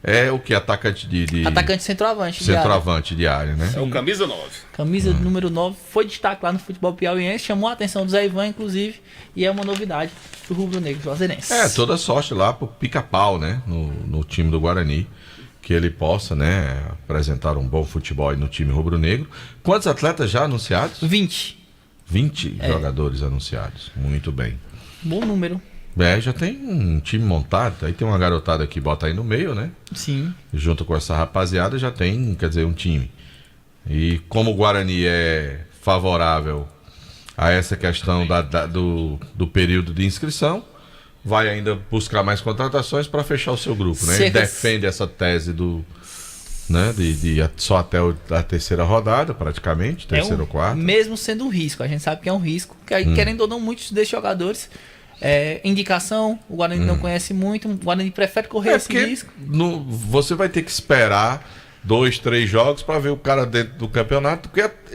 É o que? Atacante de... Atacante centroavante. Centroavante de área, né? É o camisa 9. Camisa número 9. Foi destaque lá no futebol piauiense. Chamou a atenção do Zé Ivan, inclusive. E é uma novidade pro Rubro Negro Juazeirense. Toda sorte lá pro Pica-Pau, né? No time do Guarani. Que ele possa, né? Apresentar um bom futebol aí no time rubro-negro. Quantos atletas já anunciados? 20. 20 jogadores anunciados. Muito bem. Bom número. Já tem um time montado. Aí tem uma garotada que bota aí no meio, né? Sim. Junto com essa rapaziada já tem, quer dizer, um time. E como o Guarani é favorável a essa questão do período de inscrição, vai ainda buscar mais contratações para fechar o seu grupo, né? Ele defende essa tese né, de só até a terceira rodada, praticamente, terceira ou quarta. Mesmo sendo um risco, a gente sabe que é um risco, querendo ou não, muitos desses jogadores... indicação, o Guarani não conhece muito, o Guarani prefere correr esse risco. Você vai ter que esperar 2, 3 jogos para ver o cara dentro do campeonato,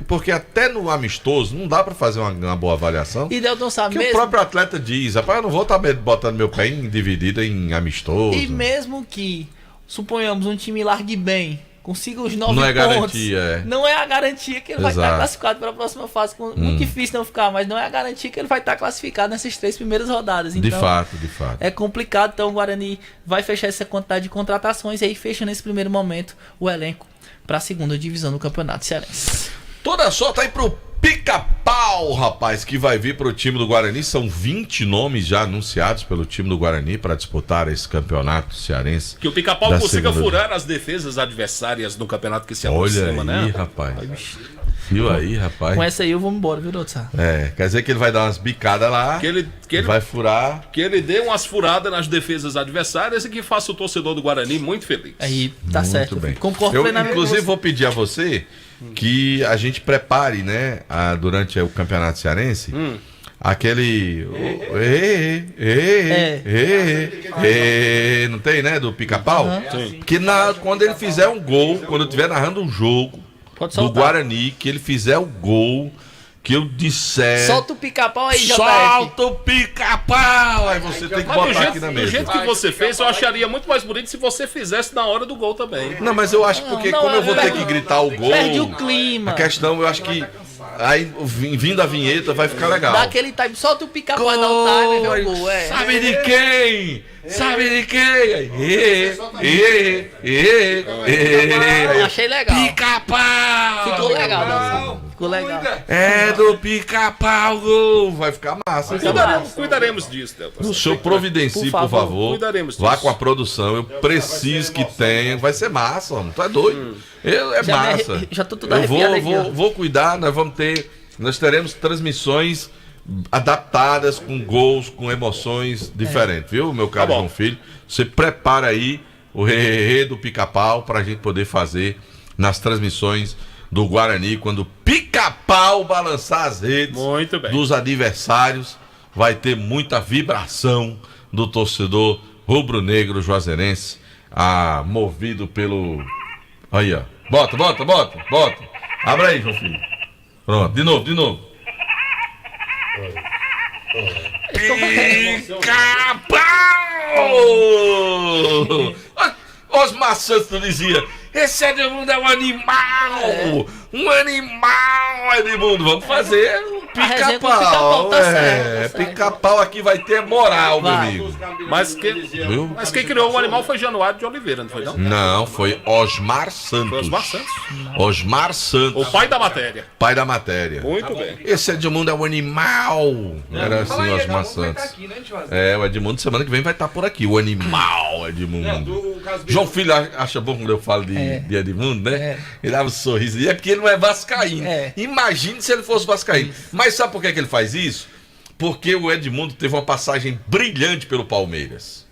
porque até no amistoso não dá para fazer uma boa avaliação. E Delton sabe mesmo. O próprio atleta diz, rapaz, eu não vou estar botando meu pé dividido em amistoso. E mesmo que, suponhamos, um time largue bem, consiga os 9 não pontos. É garantia, Não é a garantia que ele vai estar classificado para a próxima fase. Muito difícil não ficar, mas não é a garantia que ele vai estar classificado nessas 3 primeiras rodadas. Então, de fato. É complicado, então o Guarani vai fechar essa quantidade de contratações e aí fecha nesse primeiro momento o elenco para a segunda divisão do Campeonato Cearense. Toda sorte aí pro Pica-Pau, rapaz, que vai vir pro time do Guarani. São 20 nomes já anunciados pelo time do Guarani para disputar esse campeonato cearense. Que o Pica-Pau consiga furar as defesas adversárias no campeonato que se aproxima, né? Olha aí, rapaz. Viu aí, rapaz? Com essa aí eu vou embora, viu, Doutor? Quer dizer que ele vai dar umas bicadas lá, que ele vai furar. Que ele dê umas furadas nas defesas adversárias e que faça o torcedor do Guarani muito feliz. Aí, tá muito certo. Bem. Concordo plenamente. Inclusive, vou pedir a você que a gente prepare, né, durante o Campeonato Cearense, aquele... Não tem, né? Do Pica-Pau? Sim. Que quando ele fizer um gol, quando eu estiver narrando um jogo do Guarani, que ele fizer o gol, que eu disser... Solta o Pica-Pau aí, JF. Solta o Pica-Pau! Aí você tem que botar aqui na mesa. Do jeito que você fez, eu acharia muito mais bonito se você fizesse na hora do gol também. Não, mas eu acho que porque como eu vou ter que gritar o gol... Perde o clima. A questão, eu acho que... Aí, vindo a vinheta, vai ficar legal. Dá aquele time, solta o Pica-Pau e dá o time e vê o gol. Sabe de quem? Sabe de quem? Achei legal. Pica-Pau! Ficou legal, Danção. Ficou legal. É do Pica-Pau, gol! Vai ficar massa. Cuidaremos disso, Delta. O senhor providencie, por favor. Cuidaremos disso. Vá com a produção. Eu preciso que tenha. Vai ser massa, mano. Tu é doido. É massa. Já tô tudo arrepiado aqui, ó. Vou cuidar. Nós teremos transmissões adaptadas com gols, com emoções diferentes, viu, meu caro João Filho? Você prepara aí o Rê do Pica-Pau pra gente poder fazer nas transmissões do Guarani, quando o Pica-Pau balançar as redes dos adversários, vai ter muita vibração do torcedor rubro-negro juazeirense, movido pelo... Aí, ó. Bota. Abra aí, João Filho. Pronto, de novo. Pica-Pau! Osmar Santos dizia: esse Edmundo é um animal! Um animal, Edmundo! Vamos fazer um Pica-Pau! Tá certo. Pica-Pau aqui vai ter moral, meu amigo. Mas quem criou o animal foi Januário de Oliveira, não foi não? Não, foi Osmar Santos. Foi Osmar Santos? Osmar Santos. O pai da matéria. Pai da matéria. Muito bem. Esse Edmundo é um animal. Era assim, Osmar Santos. O Edmundo semana que vem vai estar por aqui. O animal, Edmundo. João Filho acha bom quando eu falo de Edmundo, né? Ele dava um sorriso. E é porque ele não é vascaíno. Imagine se ele fosse vascaíno. Mas sabe por que ele faz isso? Porque o Edmundo teve uma passagem brilhante pelo Palmeiras.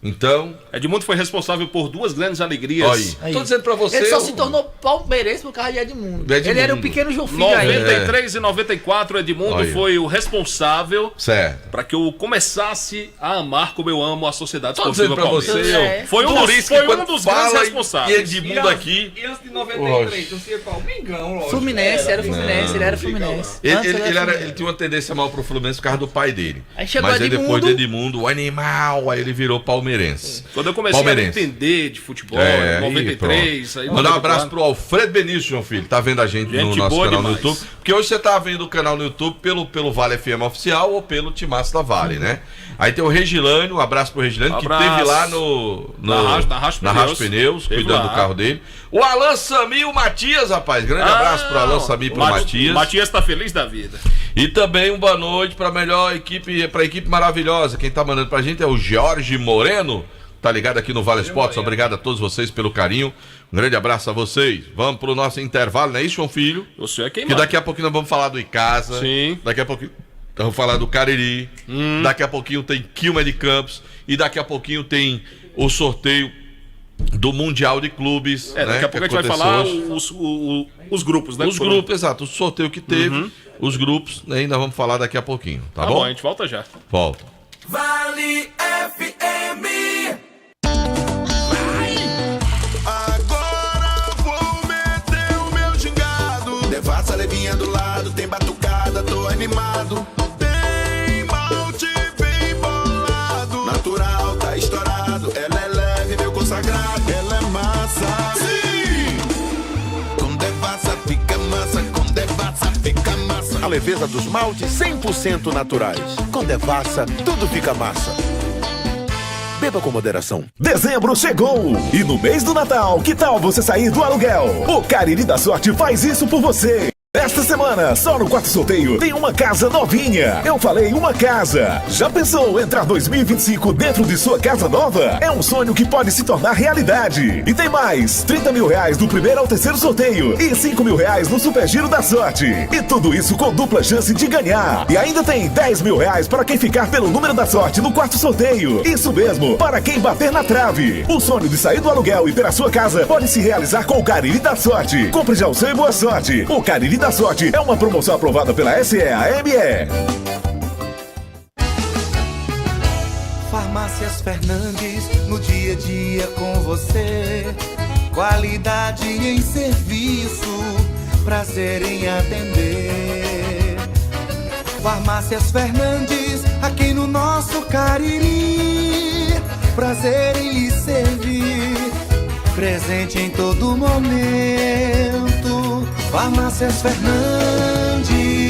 Então... Edmundo foi responsável por duas grandes alegrias. Aí. Tô dizendo pra você... Ele só se tornou palmeirense por causa de Edmundo. Ele era o pequeno João Filho 93 e 94, Edmundo foi o responsável para que eu começasse a amar como eu amo a Sociedade Esportiva Palmeiras. Foi um dos grandes responsáveis. E Edmundo aqui... E antes de 93, você ia o Mengão, lógico. Fluminense, ele era Fluminense. Ele tinha uma tendência mal pro Fluminense por causa do pai dele. Aí chegou Mas aí depois de Edmundo, o animal, aí ele virou palmeirense. Quando eu comecei a entender de futebol, em 93... Mandar um abraço pro Alfredo Benício, João Filho. Tá vendo a gente no nosso canal no YouTube. Porque hoje você tá vendo o canal no YouTube pelo Vale FM Oficial ou pelo Timaço da Vale, né? Aí tem o Regilânio, um abraço pro Regilânio, que teve lá na Racho Pneus, cuidando do carro dele. O Alan Sami e o Matias, rapaz. Grande abraço pro Alan Sami e pro Matias. O Matias tá feliz da vida. E também uma boa noite pra melhor equipe, pra equipe maravilhosa. Quem tá mandando pra gente é o Jorge Moreno. Tá ligado aqui no Vale Esportes. Obrigado a todos vocês pelo carinho. Um grande abraço a vocês. Vamos pro nosso intervalo, não é isso, João Filho? O senhor é quem que daqui a pouquinho nós vamos falar do Icasa. Sim. Daqui a pouquinho vamos falar do Cariri. Daqui a pouquinho tem Quilma de Campos. E daqui a pouquinho tem o sorteio do Mundial de Clubes. Daqui a pouco a gente vai falar os grupos, né? Os grupos, exato. O sorteio que teve, os grupos, ainda vamos falar daqui a pouquinho. Tá bom? A gente volta já. Volta. Vale FM. Agora vou meter o meu gingado. Devassa levinha do lado, tem batucada, tô animado. Tem malte bem bolado. Natural, tá estourado. Ela é leve, meu consagrado. Ela é massa. Sim! Com devassa fica massa. Com devassa fica massa. A leveza dos maltes 100% naturais. Com Devassa, tudo fica massa. Beba com moderação. Dezembro chegou! E no mês do Natal, que tal você sair do aluguel? O Cariri da Sorte faz isso por você! Esta semana, só no quarto sorteio, tem uma casa novinha. Eu falei uma casa. Já pensou entrar 2025 dentro de sua casa nova? É um sonho que pode se tornar realidade. E tem mais, 30 mil reais do primeiro ao terceiro sorteio e 5 mil reais no Super Giro da Sorte. E tudo isso com dupla chance de ganhar. E ainda tem 10 mil reais para quem ficar pelo número da sorte no quarto sorteio. Isso mesmo, para quem bater na trave. O sonho de sair do aluguel e ter a sua casa pode se realizar com o Cariri da Sorte. Compre já o seu e boa sorte. O Cariri da Sorte é uma promoção aprovada pela SEAME. Farmácias Fernandes, no dia a dia com você. Qualidade em serviço, prazer em atender. Farmácias Fernandes, aqui no nosso Cariri. Prazer em lhe servir, presente em todo momento. Farmácias Fernandes.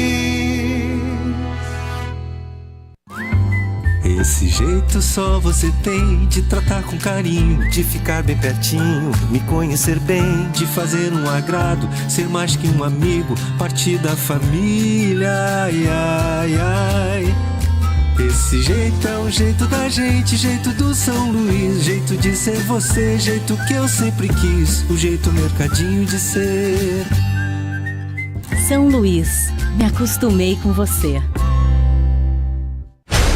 Esse jeito só você tem de tratar com carinho, de ficar bem pertinho, me conhecer bem, de fazer um agrado, ser mais que um amigo, partir da família. Ai, ai, ai. Esse jeito é o jeito da gente, jeito do São Luís, jeito de ser você, jeito que eu sempre quis, o jeito mercadinho de ser. São Luís, me acostumei com você.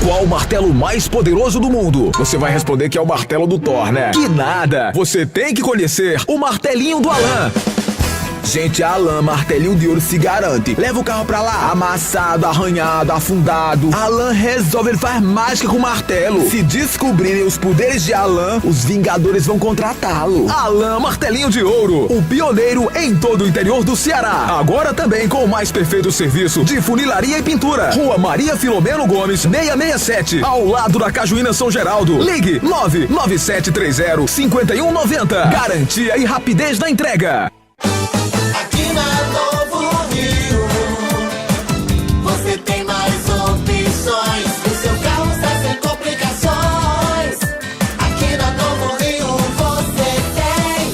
Qual o martelo mais poderoso do mundo? Você vai responder que é o martelo do Thor, né? Que nada! Você tem que conhecer o martelinho do Alan. Gente, a Alan Martelinho de Ouro se garante. Leva o carro pra lá, amassado, arranhado, afundado. A Alan resolve, ele faz mágica com o martelo. Se descobrirem os poderes de Alan, os Vingadores vão contratá-lo. Alan Martelinho de Ouro, o pioneiro em todo o interior do Ceará. Agora também com o mais perfeito serviço de funilaria e pintura. Rua Maria Filomeno Gomes, 667, ao lado da Cajuína São Geraldo. Ligue 99730-5190. Garantia e rapidez na entrega. Aqui na Novo Rio, você tem mais opções. O seu carro está sem complicações. Aqui na Novo Rio você tem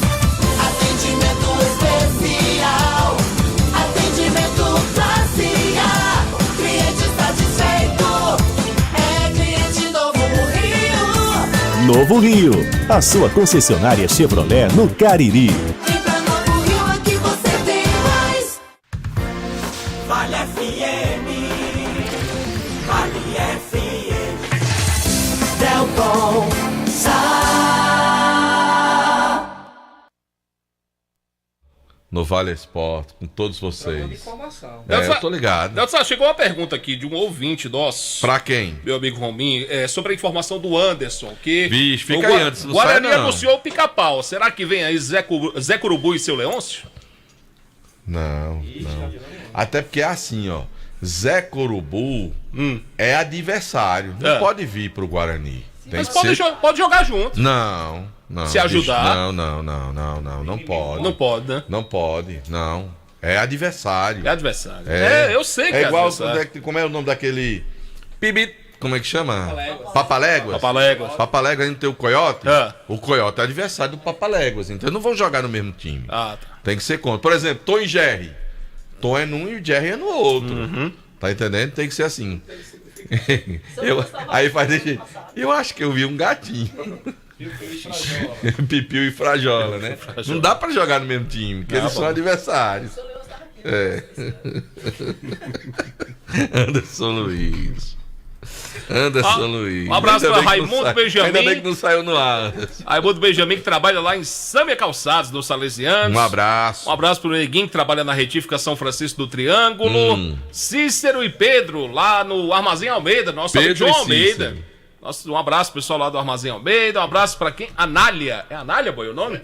atendimento especial, atendimento classe A. Cliente satisfeito é cliente Novo Rio. Novo Rio, a sua concessionária Chevrolet no Cariri. Vale FM, Vale FM, Delton Sá. No Vale Esporte, com todos vocês. Eu tô ligado. Delton, chegou uma pergunta aqui de um ouvinte nosso. Pra quem? Meu amigo Rominho, sobre a informação do Anderson, que Vixe, fica aí antes, não Guarani sai não. anunciou o Pica-Pau. Será que vem aí Zé Curubu e seu Leôncio? Não. Até porque é assim, ó. Zé Curubu é adversário. Não pode vir pro Guarani. Mas pode jogar junto. Não. Se ajudar? Não pode. Não pode, né? Não pode, não. É adversário. É adversário. É, eu sei que é igual, adversário. como é o nome daquele... Pibit. Como é que chama? Papaléguas. Papaléguas não tem o Coyote? O Coyote é adversário do Papaléguas. Então eles não vão jogar no mesmo time. Tá. Tem que ser contra. Por exemplo, Tom e Jerry. Tom é num e o Jerry é no outro. Tá entendendo? Tem que ser assim. Aí faz desse jeito. Eu acho que eu vi um gatinho. Pipiu e Frajola, né? Não dá pra jogar no mesmo time, porque eles são adversários. Anderson Luiz. Um abraço pra Raimundo Benjamin. Ainda bem que não saiu no ar. Raimundo Benjamin, que trabalha lá em Sâmia Calçados, no Salesianos. Um abraço. Um abraço pro Neguinho, que trabalha na retífica São Francisco do Triângulo. Cícero e Pedro, lá no Armazém Almeida. Nosso amigo João Almeida. Um abraço, pessoal lá do Armazém Almeida. Um abraço pra quem? Anália. É Anália, boy, o nome?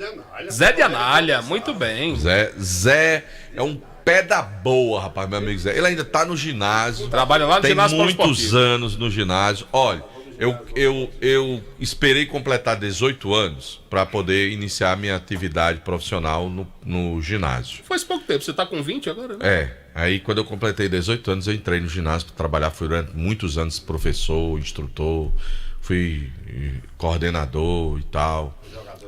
Zé de Anália. Muito bem. Zé é um pé da boa, rapaz, meu amigo Zé. Ele ainda tá no ginásio. Trabalha lá no ginásio. Tem muitos anos no ginásio. Olha, eu esperei completar 18 anos para poder iniciar minha atividade profissional no ginásio. Faz pouco tempo, você tá com 20 agora, né? Aí quando eu completei 18 anos eu entrei no ginásio para trabalhar. Fui durante muitos anos professor, instrutor, fui coordenador e tal.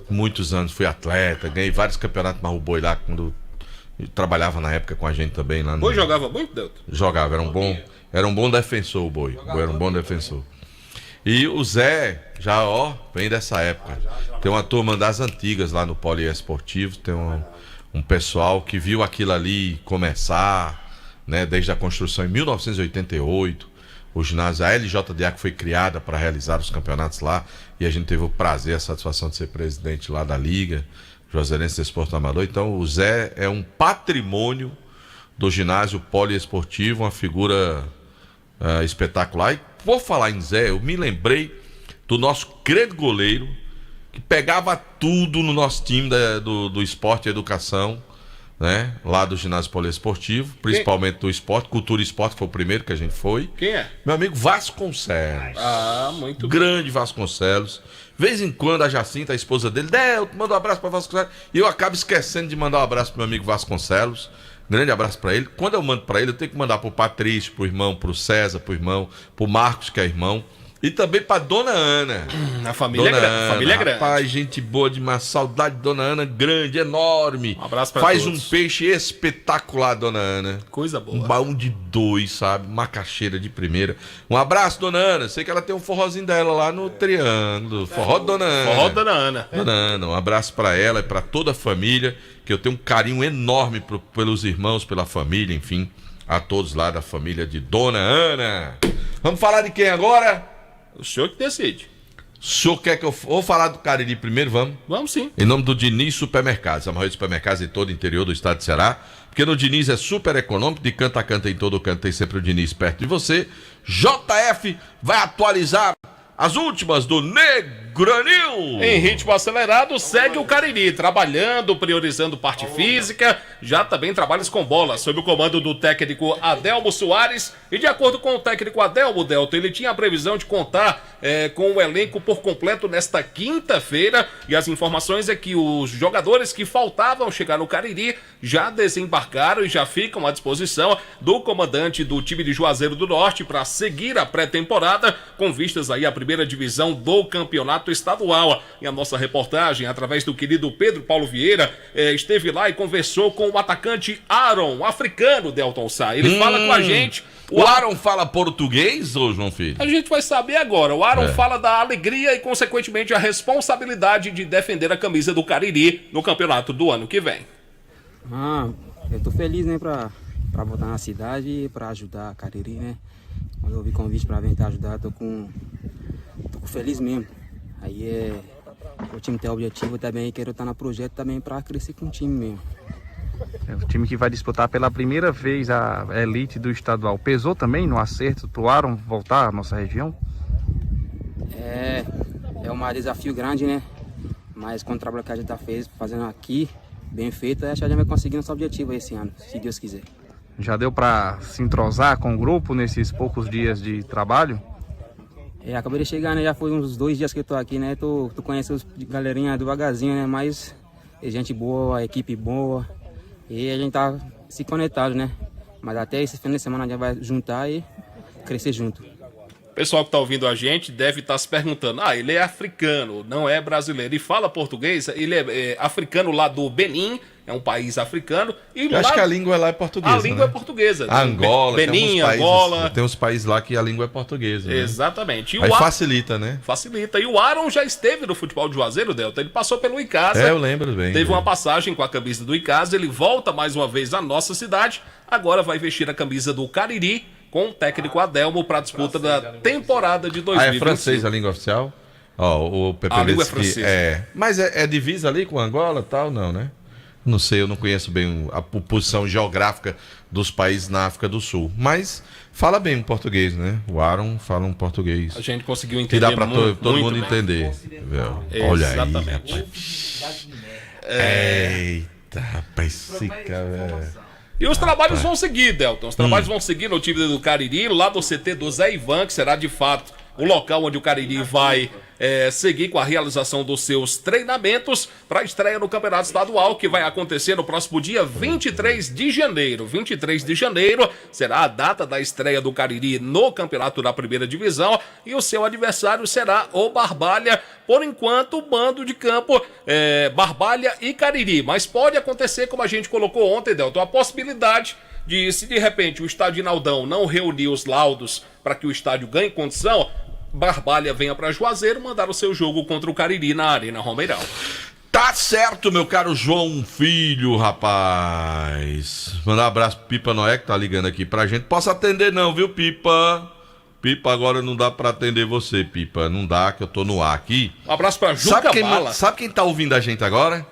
Muitos anos fui atleta, ganhei vários campeonatos Marruboi lá quando trabalhava na época com a gente também lá no... Boi jogava muito, Delton? Jogava, era um bom defensor o Boi. O Boi era um bom defensor. E o Zé, já vem dessa época. Tem uma turma das antigas lá no Poliesportivo, tem um pessoal que viu aquilo ali começar, né, desde a construção em 1988. O ginásio, a LJDA, que foi criada para realizar os campeonatos lá, e a gente teve o prazer, a satisfação de ser presidente lá da Liga Juazeirense de Esporte Amador. Então o Zé é um patrimônio do ginásio poliesportivo, uma figura espetacular. E por falar em Zé, eu me lembrei do nosso grande goleiro, que pegava tudo no nosso time do esporte e educação, né? Lá do ginásio poliesportivo, principalmente do esporte, cultura e esporte foi o primeiro que a gente foi. Quem é? Meu amigo Vasconcelos. Ah, muito grande Vasconcelos. De vez em quando a Jacinta, a esposa dele, manda um abraço para Vasconcelos. E eu acabo esquecendo de mandar um abraço pro meu amigo Vasconcelos. Grande abraço para ele. Quando eu mando para ele, eu tenho que mandar pro Patrício, pro irmão, pro César, pro irmão, pro Marcos, que é irmão. E também pra Dona Ana. A família é grande. Rapaz, gente boa demais. Saudade de Dona Ana, grande, enorme. Um abraço pra Faz todos. um peixe espetacular, Dona Ana. Coisa boa. Um baú de 2, sabe? Macaxeira de primeira. Um abraço, Dona Ana. Sei que ela tem um forrozinho dela lá no Triângulo. Forró de Dona Ana. Forró de Dona Ana. Dona Ana, um abraço pra ela e pra toda a família, que eu tenho um carinho enorme pelos irmãos, pela família, enfim, a todos lá da família de Dona Ana. Vamos falar de quem agora? O senhor que decide. O senhor quer que eu vou falar do Cariri primeiro? Vamos? Vamos sim. Em nome do Diniz Supermercados, a maior de supermercados em todo o interior do estado de Ceará. Porque no Diniz é super econômico, de canto a canto, em todo canto tem sempre o Diniz perto de você. JF vai atualizar as últimas do Negranil. Em ritmo acelerado, segue o Cariri, trabalhando, priorizando parte física, já também trabalhos com bola, sob o comando do técnico Adelmo Soares. E de acordo com o técnico Adelmo, Delton, ele tinha a previsão de contar com o elenco por completo nesta quinta-feira. E as informações é que os jogadores que faltavam chegar no Cariri já desembarcaram e já ficam à disposição do comandante do time de Juazeiro do Norte para seguir a pré-temporada, com vistas aí à primeira divisão do campeonato estadual. E a nossa reportagem, através do querido Pedro Paulo Vieira, esteve lá e conversou com o atacante Aaron, africano, Delton Sá. Ele fala com a gente. O Aaron fala português, ô João Filho? A gente vai saber agora. O Aaron fala da alegria e, consequentemente, a responsabilidade de defender a camisa do Cariri no campeonato do ano que vem. Eu tô feliz, né, pra voltar na cidade e pra ajudar a Cariri, né? Quando eu vi convite pra vir ajudar, tô feliz mesmo. Aí o time tem objetivo também, quero estar no projeto também pra crescer com o time mesmo. É o time que vai disputar pela primeira vez a elite do estadual. Pesou também no acerto pro Aaron voltar à nossa região? É um desafio grande, né? Mas com o trabalho que a gente tá fazendo aqui, bem feito, acho que a gente vai conseguir nosso objetivo esse ano, se Deus quiser. Já deu pra se entrosar com o grupo nesses poucos dias de trabalho? Acabei de chegar, né? Já foi uns 2 dias que eu tô aqui, né? Tu conhece os galerinha devagarzinho, né? Mas é gente boa, equipe boa. E a gente tá se conectado, né? Mas até esse fim de semana a gente vai juntar e crescer junto. O pessoal que tá ouvindo a gente deve estar se perguntando: ele é africano, não é brasileiro. E fala português, ele é africano lá do Benin, é um país africano. E eu acho que a língua lá é portuguesa. A língua é portuguesa. Angola, Benin, países, Angola. Tem uns países lá que a língua é portuguesa. Exatamente. Né? Aí facilita, né? Facilita. E o Aaron já esteve no futebol de Juazeiro, Delta. Ele passou pelo Icasa. Eu lembro bem. Teve uma passagem com a camisa do Icasa. Ele volta mais uma vez à nossa cidade. Agora vai vestir a camisa do Cariri com o técnico Adelmo para a disputa da temporada de 2020. É francês a língua oficial? O Pepe a língua é francesa. Mas é divisa ali com Angola e tal, não, né? Não sei, eu não conheço bem a posição geográfica dos países na África do Sul. Mas fala bem o português, né? O Aaron fala um português. A gente conseguiu entender. Que dá para todo mundo entender. Olha aí. Exatamente. Eita, rapaz, esse cara. E os trabalhos vão seguir, Delton. Os trabalhos vão seguir no time do Cariri, lá do CT do Zé Ivan, que será de fato o local onde o Cariri vai seguir com a realização dos seus treinamentos para a estreia no Campeonato Estadual, que vai acontecer no próximo dia 23 de janeiro. 23 de janeiro será a data da estreia do Cariri no Campeonato da Primeira Divisão e o seu adversário será o Barbalha. Por enquanto, o mando de campo Barbalha e Cariri. Mas pode acontecer, como a gente colocou ontem, Delton, a possibilidade de, se de repente o estádio Inaldão não reunir os laudos para que o estádio ganhe condição, Barbalha venha para Juazeiro mandar o seu jogo contra o Cariri na Arena Romeirão. Tá certo, meu caro João Filho, rapaz. Mandar um abraço pro Pipa Noé, que tá ligando aqui pra gente. Posso atender não, viu, Pipa? Pipa, agora não dá pra atender você, Pipa. Não dá, que eu tô no ar aqui. Um abraço pra Juca Bala. Sabe quem tá ouvindo a gente agora?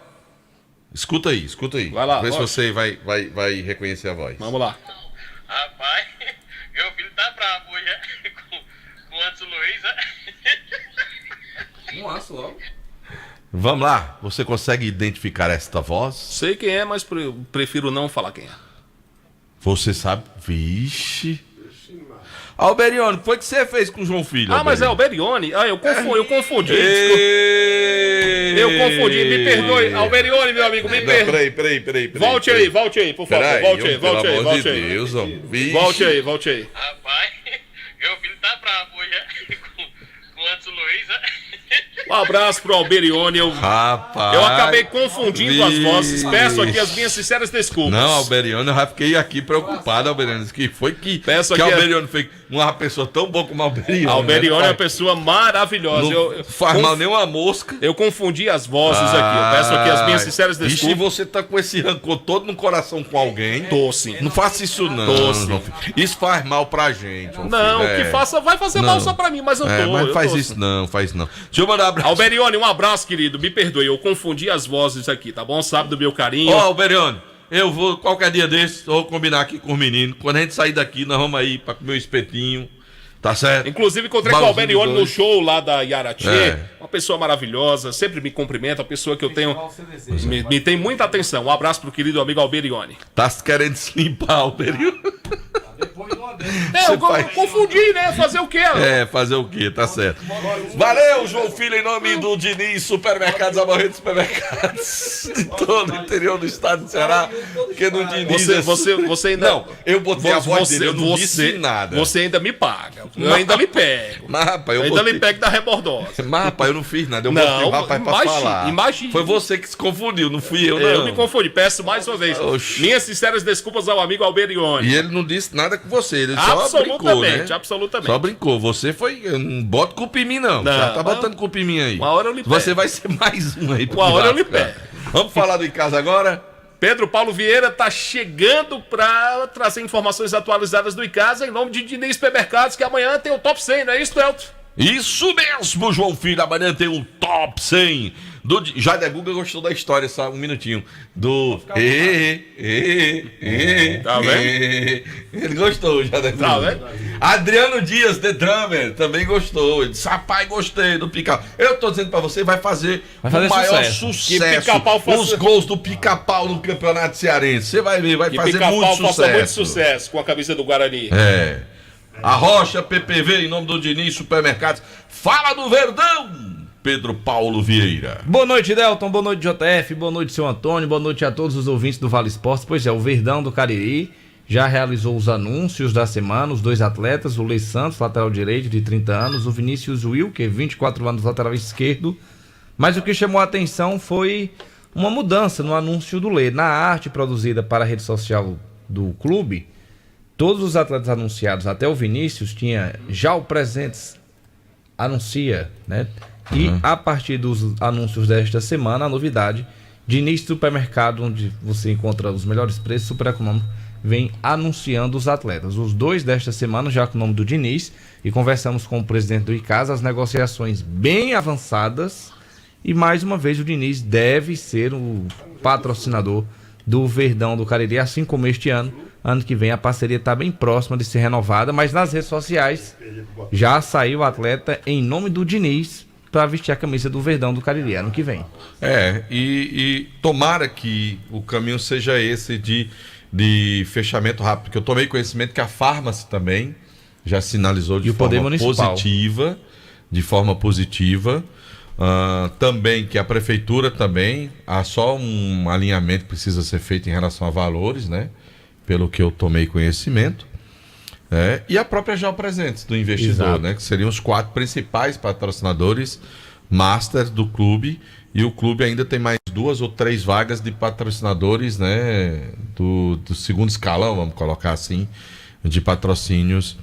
Escuta aí. Vai lá. Vê se você vai reconhecer a voz. Vamos lá. Rapaz, meu filho tá bravo hoje, com o Anderson Luiz, Um aço logo. Vamos lá, você consegue identificar esta voz? Sei quem é, mas prefiro não falar quem é. Você sabe? Vixe. Alberione, o que foi que você fez com o João Filho? Mas é Alberione? Eu confundi. Eu confundi, me perdoe. Alberione, meu amigo, me perdoe. Peraí. Volte aí, por favor. Volte aí. Deus, volte aí. Rapaz, meu filho tá bravo hoje, com o Anderson Luiz, né? Um abraço pro Alberione. Rapaz. Eu acabei confundindo as vozes. Peço aqui as minhas sinceras desculpas. Não, Alberione, eu já fiquei aqui preocupado, Alberione. Que foi que Alberione fez uma pessoa tão boa como Alberione. Alberione é uma pessoa maravilhosa. Não faz mal nem uma mosca. Eu confundi as vozes aqui. Eu peço aqui as minhas sinceras desculpas. E se você tá com esse rancor todo no coração com alguém? Tô sim. Não faça isso não. Tô sim. Isso faz mal pra gente. Não, que faça, vai fazer mal só pra mim, mas eu tô. Mas faz isso não. Deixa eu mandar um abraço. Alberione, um abraço, querido. Me perdoe, eu confundi as vozes aqui, tá bom? Sabe do meu carinho. Alberione, eu vou, qualquer dia desses, eu vou combinar aqui com os meninos. Quando a gente sair daqui, nós vamos aí pra comer um espetinho. Tá certo? Inclusive, encontrei com o Alberione no show lá da Iaraty. Uma pessoa maravilhosa, sempre me cumprimenta, uma pessoa que eu tenho. Me tem muita atenção. Um abraço pro querido amigo Alberione. Tá querendo se limpar, Alberione? Eu confundi, né? Fazer o quê? Fazer o quê? Tá certo. Valeu, João Filho, em nome do Diniz Supermercados, a maior de supermercados de todo o interior do estado do Ceará. Porque no Diniz você ainda... Não, eu botei a voz dele, eu não disse nada. Você ainda me paga. Eu ainda lhe pego. Mas, rapaz, ainda lhe pego da rebordosa. Mas, rapaz, eu não fiz nada. Eu botei o rapaz pra falar. Imagina. Foi você que se confundiu, não fui eu, não. Eu me confundi. Peço mais uma vez. Minhas sinceras desculpas ao amigo Alberione. E ele não disse nada com você. Ele só brincou, né? Absolutamente. Só brincou. Você foi... Não bota culpa em mim, não. Já tá botando culpa em mim aí. Uma hora eu lhe pego. Você vai ser mais um aí. Uma hora eu lhe pego. Vamos falar do Em Casa agora? Pedro Paulo Vieira tá chegando para trazer informações atualizadas do Em Casa em nome de Diniz Supermercados, que amanhã tem o Top 100, não é isso, Nelton? Isso mesmo, João Filho. Amanhã tem o Top 100. Jader Guga gostou da história, só um minutinho. Tá vendo? Ele gostou, Jader Guga. Tá vendo? Adriano Dias, The Drummer, também gostou. Ele disse, rapaz, gostei do Pica-Pau. Eu tô dizendo pra você, vai fazer o maior sucesso. Os gols do Pica-Pau no Campeonato Cearense. Você vai ver, vai fazer muito sucesso. Faça muito sucesso com a camisa do Guarani. A Rocha PPV, em nome do Diniz Supermercados. Fala do Verdão! Pedro Paulo Vieira. Boa noite, Delton. Boa noite, JF. Boa noite, seu Antônio. Boa noite a todos os ouvintes do Vale Esportes. Pois é, o Verdão do Cariri já realizou os anúncios da semana. Os dois atletas, o Lei Santos, lateral direito, de 30 anos, o Vinícius Wilker, 24 anos, lateral esquerdo. Mas o que chamou a atenção foi uma mudança no anúncio do Lei. Na arte produzida para a rede social do clube, todos os atletas anunciados, até o Vinícius, tinha já o presentes, anuncia, né? E a partir dos anúncios desta semana, a novidade, Diniz Supermercado, onde você encontra os melhores preços, super econômico, vem anunciando os atletas. Os dois desta semana, já com o nome do Diniz, e conversamos com o presidente do ICASA, as negociações bem avançadas, e mais uma vez o Diniz deve ser o patrocinador do Verdão do Cariri, assim como este ano. Ano que vem a parceria está bem próxima de ser renovada, mas nas redes sociais já saiu o atleta em nome do Diniz para vestir a camisa do Verdão do Cariri ano que vem. E tomara que o caminho seja esse de fechamento rápido, porque eu tomei conhecimento que a Farmácia também já sinalizou de forma positiva, também que a Prefeitura também, há só um alinhamento que precisa ser feito em relação a valores, né? Pelo que eu tomei conhecimento. E a própria Já Presentes do investidor, né? Que seriam os 4 principais patrocinadores master do clube, e o clube ainda tem mais 2 ou 3 vagas de patrocinadores, né? Do segundo escalão, vamos colocar assim, de patrocínios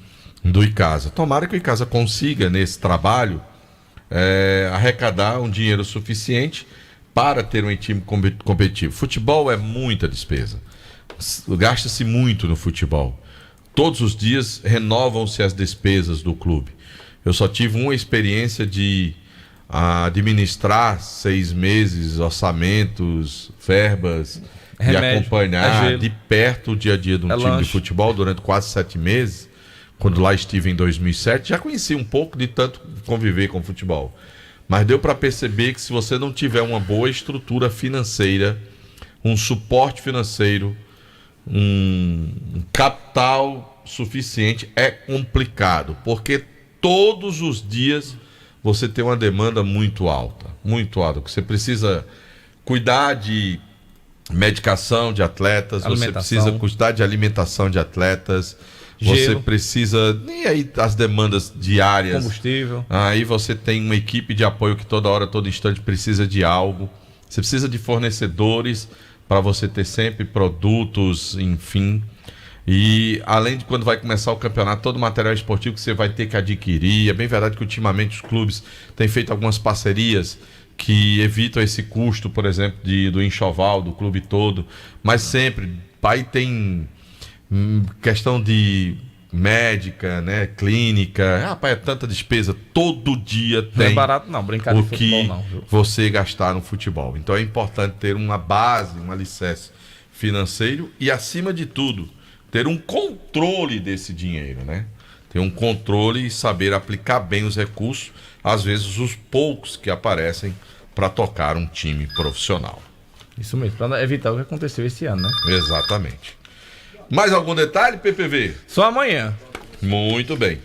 do ICASA. Tomara que o ICASA consiga, nesse trabalho, arrecadar um dinheiro suficiente para ter um time competitivo. Futebol é muita despesa, gasta-se muito no futebol. Todos os dias renovam-se as despesas do clube. Eu só tive uma experiência de administrar 6 meses, orçamentos, verbas, e acompanhar de perto o dia a dia de um time de futebol durante quase 7 meses. Quando lá estive em 2007, já conheci um pouco de tanto conviver com futebol. Mas deu para perceber que se você não tiver uma boa estrutura financeira, um suporte financeiro, um capital suficiente, é complicado, porque todos os dias você tem uma demanda muito alta, que você precisa cuidar de medicação de atletas, você precisa cuidar de alimentação de atletas, você precisa, e aí as demandas diárias, combustível, aí você tem uma equipe de apoio que toda hora, todo instante precisa de algo, você precisa de fornecedores para você ter sempre produtos, enfim. E além de quando vai começar o campeonato, todo o material esportivo que você vai ter que adquirir. É bem verdade que ultimamente os clubes têm feito algumas parcerias que evitam esse custo, por exemplo, do enxoval do clube todo, mas sempre aí tem questão de médica, né, clínica. Rapaz, é tanta despesa, todo dia tem. Não é barato não, brincar de futebol não, viu? Você gastar no futebol. Então é importante ter uma base, um alicerce financeiro e, acima de tudo, ter um controle desse dinheiro, né? Ter um controle e saber aplicar bem os recursos, às vezes os poucos que aparecem para tocar um time profissional. Isso mesmo, para evitar o que aconteceu esse ano, né? Exatamente. Mais algum detalhe, PPV? Só amanhã. Muito bem.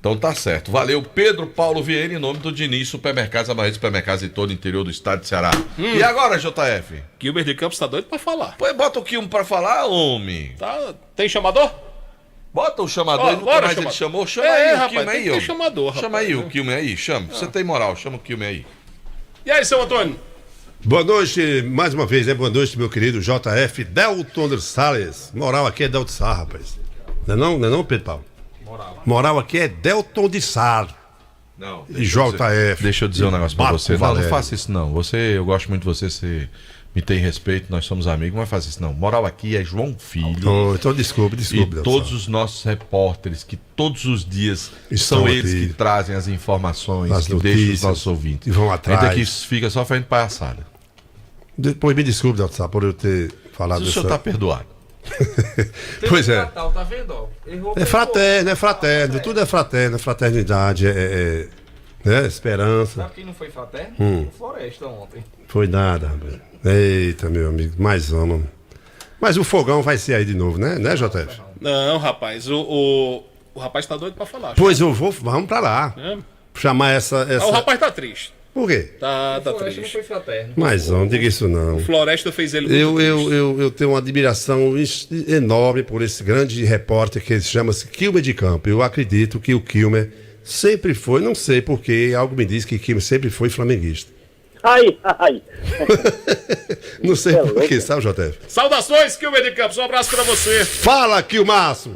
Então tá certo. Valeu, Pedro Paulo Vieira, em nome do Diniz Supermercados, a maior supermercados em todo o interior do estado de Ceará. E agora, JF? Kilmer de Campos tá doido pra falar. Pois bota o Kilmer pra falar, homem. Tá, tem chamador? Bota o chamador, nunca mais ele chamou. Chama aí o Kilmer aí, tem chamador, rapaz. Chama aí o Kilmer aí, chama. Você tem moral, chama o Kilmer aí. E aí, seu Antônio? Boa noite, mais uma vez, né? Boa noite, meu querido JF Delton Salles. Moral aqui é Delton Sá, rapaz. Não é não, Pedro Paulo? Moral aqui é Delton de Sá. Não. E JF. Deixa eu dizer um negócio pra você. Não faça isso não. Eu gosto muito de você, você me tem respeito, nós somos amigos, mas faça isso não. Moral aqui é João Filho. Então desculpe. E todos os nossos repórteres, que todos os dias são eles que trazem as informações, que deixam os nossos ouvintes. E vão atrás. Ainda que isso fica só fazendo palhaçada. Depois me desculpe, Delton Sá, por eu ter falado isso. O senhor tá perdoado. Pois é. Tá vendo? É fraterno, tudo é fraterno, fraternidade, né? Esperança. Sabe quem não foi fraterno? O Floresta ontem. Foi nada, rapaz. Eita, meu amigo, mais uma. Mas o fogão vai ser aí de novo, né, JF? Não, rapaz, o rapaz tá doido pra falar. Pois vamos pra lá. Chamar essa... O rapaz tá triste. Por quê? Tá Floresta triste. não foi fraterno. Mas não diga isso não. O Floresta fez ele muito eu tenho uma admiração enorme por esse grande repórter que chama-se Kilmer de Campo. Eu acredito que o Kilmer sempre foi, não sei porquê, algo me diz que Kilmer sempre foi flamenguista. Ai. Não sei porquê, sabe, JF? Saudações, Kilmer de Campos, um abraço pra você. Fala, Kilmaço.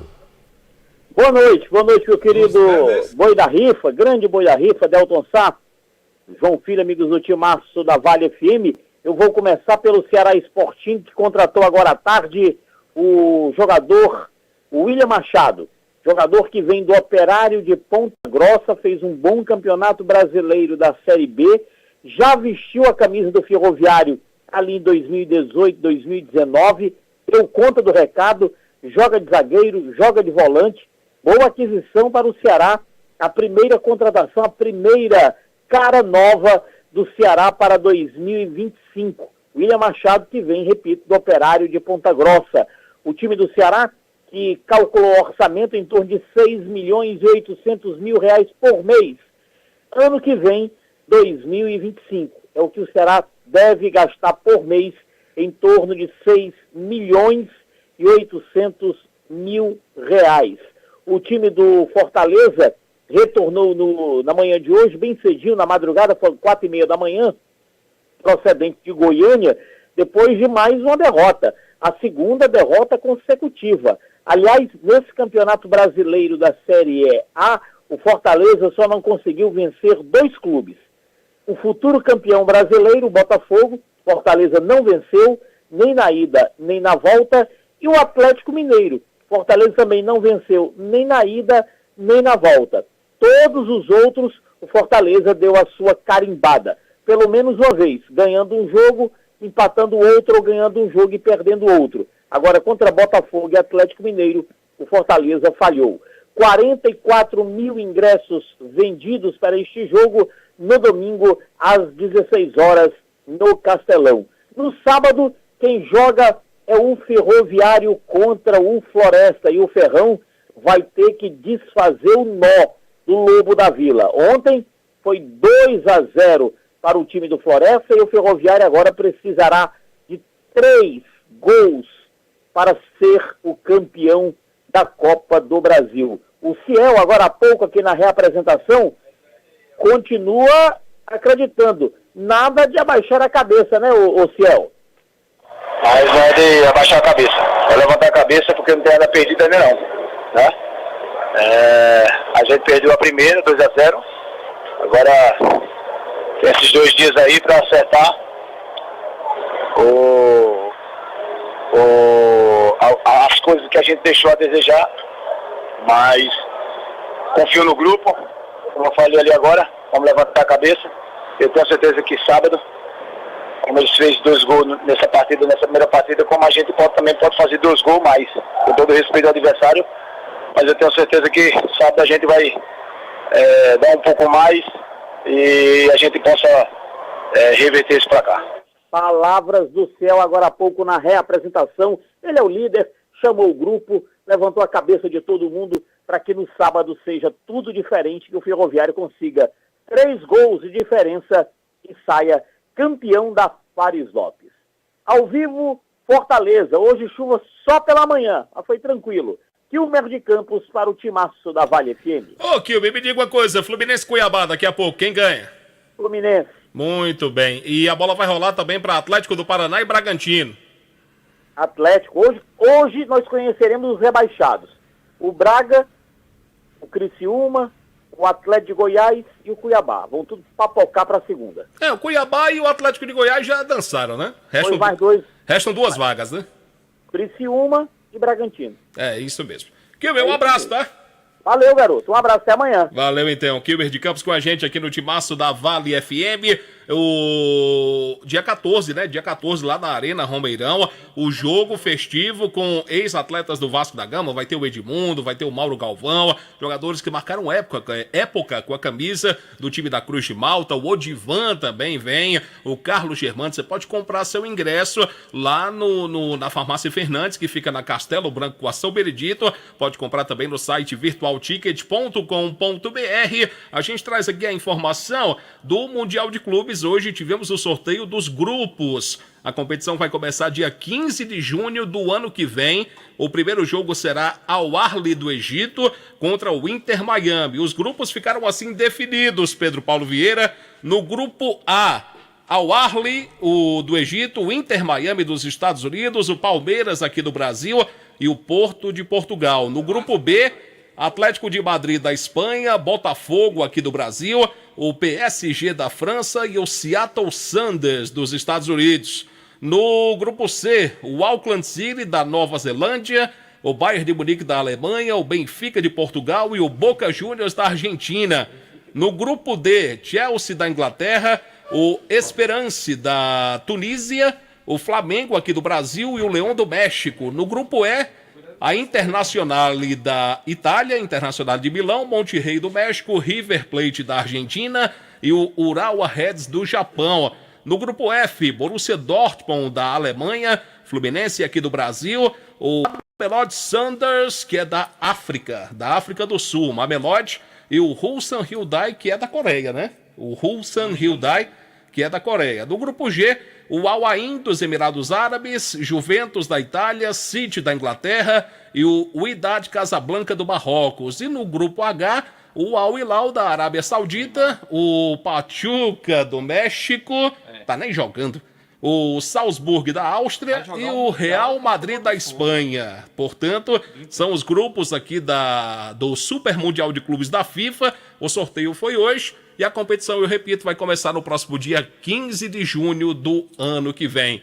Boa noite, meu querido Boi da Rifa, grande Boi da Rifa, Delton Sá, João Filho, amigos do Timaço da Vale FM. Eu vou começar pelo Ceará Sporting, que contratou agora à tarde o jogador William Machado, jogador que vem do Operário de Ponta Grossa, fez um bom campeonato brasileiro da Série B, já vestiu a camisa do Ferroviário ali em 2018, 2019, deu conta do recado, joga de zagueiro, joga de volante, boa aquisição para o Ceará, a primeira contratação, a primeira cara nova do Ceará para 2025. William Machado, que vem, repito, do Operário de Ponta Grossa. O time do Ceará, que calculou orçamento em torno de 6.800.000 reais por mês. Ano que vem, 2025. É o que o Ceará deve gastar por mês, em torno de 6.800.000 reais. O time do Fortaleza retornou na manhã de hoje, bem cedinho, na madrugada, foi 4h30 da manhã, procedente de Goiânia, depois de mais uma derrota, a segunda derrota consecutiva. Aliás, nesse campeonato brasileiro da Série A, o Fortaleza só não conseguiu vencer 2 clubes. O futuro campeão brasileiro, o Botafogo, Fortaleza não venceu, nem na ida, nem na volta, e o Atlético Mineiro. Fortaleza também não venceu nem na ida, nem na volta. Todos os outros, o Fortaleza deu a sua carimbada. Pelo menos uma vez, ganhando um jogo, empatando outro, ou ganhando um jogo e perdendo outro. Agora, contra Botafogo e Atlético Mineiro, o Fortaleza falhou. 44 mil ingressos vendidos para este jogo no domingo, às 16 horas, no Castelão. No sábado, quem joga é o Ferroviário contra o Floresta, e o Ferrão vai ter que desfazer o nó do Lobo da Vila. Ontem foi 2-0 para o time do Floresta, e o Ferroviário agora precisará de 3 gols para ser o campeão da Copa do Brasil. O Ciel, agora há pouco aqui na reapresentação, continua acreditando. Nada de abaixar a cabeça, né, o Ciel? Mas não é de abaixar a cabeça. É levantar a cabeça porque não tem nada perdido ainda não. Né? A gente perdeu a primeira, 2-0. Agora tem esses 2 dias aí para acertar as coisas que a gente deixou a desejar. Mas confio no grupo, como eu falei ali agora, vamos levantar a cabeça. Eu tenho certeza que sábado, como eles fez 2 gols nessa primeira partida, como a gente também pode fazer 2 gols mais, com todo o respeito ao adversário, mas eu tenho certeza que sábado a gente vai dar um pouco mais e a gente possa reverter isso para cá. Palavras do Ciel agora há pouco na reapresentação. Ele é o líder, chamou o grupo, levantou a cabeça de todo mundo para que no sábado seja tudo diferente, que o Ferroviário consiga 3 gols de diferença e saia campeão da Fares Lopes. Ao vivo, Fortaleza. Hoje chuva só pela manhã, mas foi tranquilo. Kilmer de Campos para o timaço da Vale FM. Ô, Kilmer, me diga uma coisa. Fluminense Cuiabá, daqui a pouco, quem ganha? Fluminense. Muito bem. E a bola vai rolar também para Atlético do Paraná e Bragantino. Atlético. Hoje nós conheceremos os rebaixados. O Braga, o Criciúma, o Atlético de Goiás e o Cuiabá. Vão tudo papocar para a segunda. O Cuiabá e o Atlético de Goiás já dançaram, né? Restam 2 vagas, né? Criciúma e Bragantino. É, isso mesmo. Kilmer, um abraço, tá? Valeu, garoto. Um abraço, até amanhã. Valeu, então. Kilmer de Campos com a gente aqui no timaço da Vale FM. O dia 14, né? Dia 14 lá na Arena Romeirão. O jogo festivo com ex-atletas do Vasco da Gama. Vai ter o Edmundo, vai ter o Mauro Galvão. Jogadores que marcaram época com a camisa do time da Cruz de Malta. O Odivan também vem. O Carlos Germano. Você pode comprar seu ingresso lá na Farmácia Fernandes, que fica na Castelo Branco com a São Benedito. Pode comprar também no site virtualticket.com.br. A gente traz aqui a informação do Mundial de Clubes. Hoje tivemos o sorteio dos grupos. A competição vai começar dia 15 de junho do ano que vem. O primeiro jogo será Al Ahly do Egito contra o Inter Miami. Os grupos ficaram assim definidos, Pedro Paulo Vieira. No grupo A, Al Ahly do Egito, o Inter Miami dos Estados Unidos, o Palmeiras aqui do Brasil e o Porto de Portugal. No grupo B, Atlético de Madrid da Espanha, Botafogo aqui do Brasil, o PSG da França e o Seattle Sounders dos Estados Unidos. No grupo C, o Auckland City da Nova Zelândia, o Bayern de Munique da Alemanha, o Benfica de Portugal e o Boca Juniors da Argentina. No grupo D, Chelsea da Inglaterra, o Esperance da Tunísia, o Flamengo aqui do Brasil e o Leão do México. No grupo E, a Internacional da Itália, Internacional de Milão, Monterrey do México, River Plate da Argentina e o Urawa Reds do Japão. No grupo F, Borussia Dortmund da Alemanha, Fluminense aqui do Brasil, o Mamelodi Sundowns, que é da África do Sul, Mamelodi, e o Ulsan Hyundai, que é da Coreia, né? O Ulsan Hyundai, que é da Coreia. No grupo G, o Al Ain dos Emirados Árabes, Juventus da Itália, City da Inglaterra e o Wydad Casablanca do Marrocos. E no grupo H, o Al Hilal da Arábia Saudita, o Pachuca do México, tá nem jogando, o Salzburg da Áustria e o Real Madrid da Espanha. Portanto, são os grupos aqui do Super Mundial de Clubes da FIFA. O sorteio foi hoje e a competição, eu repito, vai começar no próximo dia 15 de junho do ano que vem.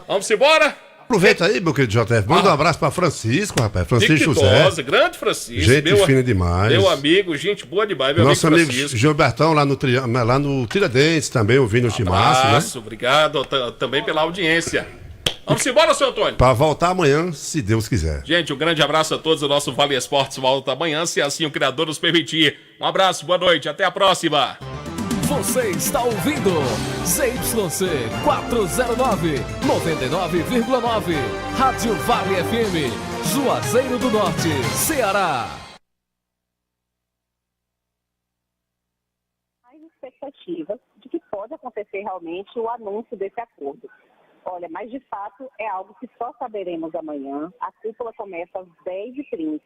Vamos embora? Aproveita aí, meu querido JF. Manda um abraço pra Francisco, rapaz. Francisco José. Grande Francisco. Gente fina demais. Meu amigo, gente boa demais. Nosso amigo Gilbertão lá no Tiradentes também, ouvindo o Timaço, né? Obrigado também pela audiência. Vamos embora, seu Antônio? Pra voltar amanhã, se Deus quiser. Gente, um grande abraço a todos. O nosso Vale Esportes volta amanhã, se assim o Criador nos permitir. Um abraço, boa noite, até a próxima. Você está ouvindo ZYC 409, 99,9. Rádio Vale FM, Juazeiro do Norte, Ceará. Expectativa de que pode acontecer realmente o anúncio desse acordo. Olha, mas de fato é algo que só saberemos amanhã. A cúpula começa às 10h30,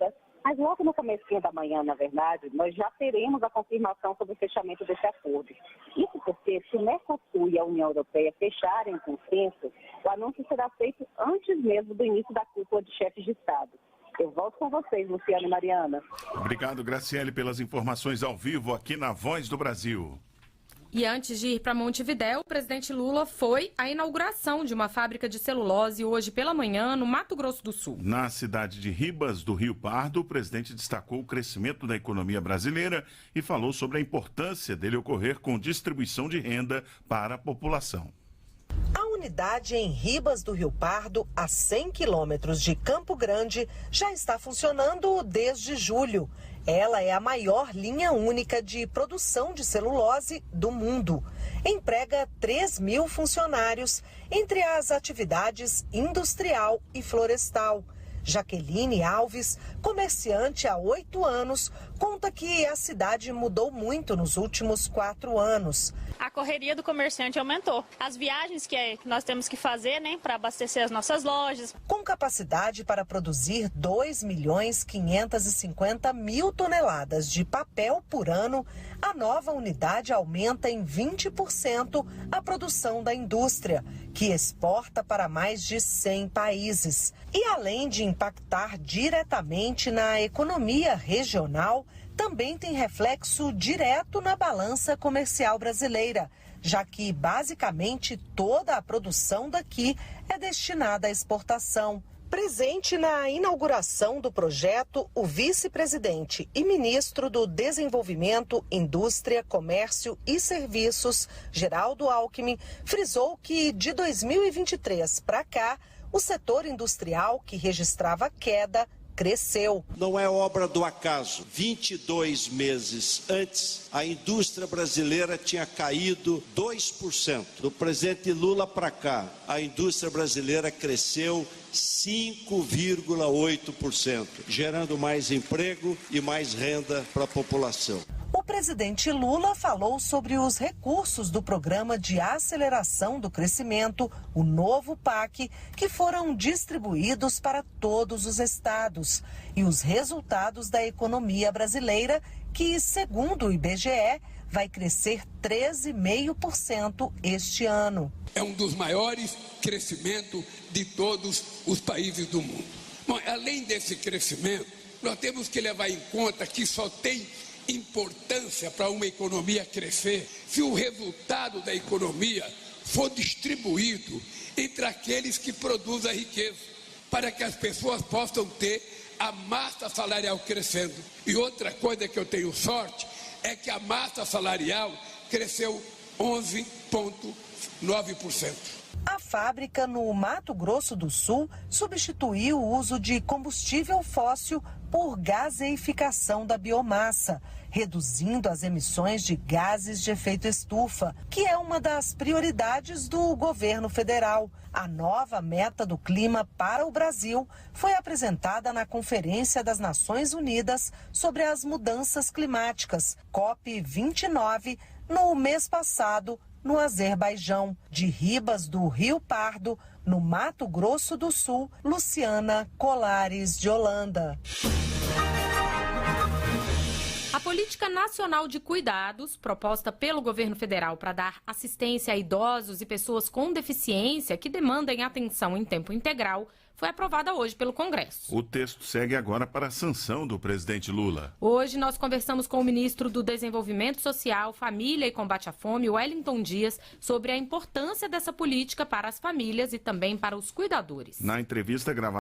mas logo no comecinho da manhã, na verdade, nós já teremos a confirmação sobre o fechamento desse acordo. Isso porque se o Mercosul e a União Europeia fecharem o consenso, o anúncio será feito antes mesmo do início da cúpula de chefes de Estado. Eu volto com vocês, Luciano e Mariana. Obrigado, Graciele, pelas informações ao vivo aqui na Voz do Brasil. E antes de ir para Montevidéu, o presidente Lula foi à inauguração de uma fábrica de celulose hoje pela manhã no Mato Grosso do Sul. Na cidade de Ribas do Rio Pardo, o presidente destacou o crescimento da economia brasileira e falou sobre a importância dele ocorrer com distribuição de renda para a população. A unidade em Ribas do Rio Pardo, a 100 quilômetros de Campo Grande, já está funcionando desde julho. Ela é a maior linha única de produção de celulose do mundo. Emprega 3.000 funcionários, entre as atividades industrial e florestal. Jaqueline Alves, comerciante há 8 anos, conta que a cidade mudou muito nos últimos 4 anos. A correria do comerciante aumentou. As viagens que nós temos que fazer, para abastecer as nossas lojas. Com capacidade para produzir 2.550.000 toneladas de papel por ano, a nova unidade aumenta em 20% a produção da indústria, que exporta para mais de 100 países. E além de impactar diretamente na economia regional, também tem reflexo direto na balança comercial brasileira, já que basicamente toda a produção daqui é destinada à exportação. Presente na inauguração do projeto, o vice-presidente e ministro do Desenvolvimento, Indústria, Comércio e Serviços, Geraldo Alckmin, frisou que de 2023 para cá, o setor industrial, que registrava queda, cresceu. Não é obra do acaso. 22 meses antes, a indústria brasileira tinha caído 2%. Do presidente Lula para cá, a indústria brasileira cresceu 5,8%, gerando mais emprego e mais renda para a população. O presidente Lula falou sobre os recursos do Programa de Aceleração do Crescimento, o novo PAC, que foram distribuídos para todos os estados, e os resultados da economia brasileira, que, segundo o IBGE, vai crescer 13,5% este ano. É um dos maiores crescimentos de todos os países do mundo. Bom, além desse crescimento, nós temos que levar em conta que só tem importância para uma economia crescer se o resultado da economia for distribuído entre aqueles que produzem a riqueza, para que as pessoas possam ter a massa salarial crescendo. E outra coisa que eu tenho sorte é que a massa salarial cresceu 11,9%. A fábrica no Mato Grosso do Sul substituiu o uso de combustível fóssil por gaseificação da biomassa, reduzindo as emissões de gases de efeito estufa, que é uma das prioridades do governo federal. A nova meta do clima para o Brasil foi apresentada na Conferência das Nações Unidas sobre as Mudanças Climáticas, COP29, no mês passado, no Azerbaijão. De Ribas do Rio Pardo, no Mato Grosso do Sul, Luciana Colares de Holanda. A Política Nacional de Cuidados, proposta pelo governo federal para dar assistência a idosos e pessoas com deficiência que demandem atenção em tempo integral, foi aprovada hoje pelo Congresso. O texto segue agora para a sanção do presidente Lula. Hoje nós conversamos com o ministro do Desenvolvimento Social, Família e Combate à Fome, Wellington Dias, sobre a importância dessa política para as famílias e também para os cuidadores. Na entrevista gravada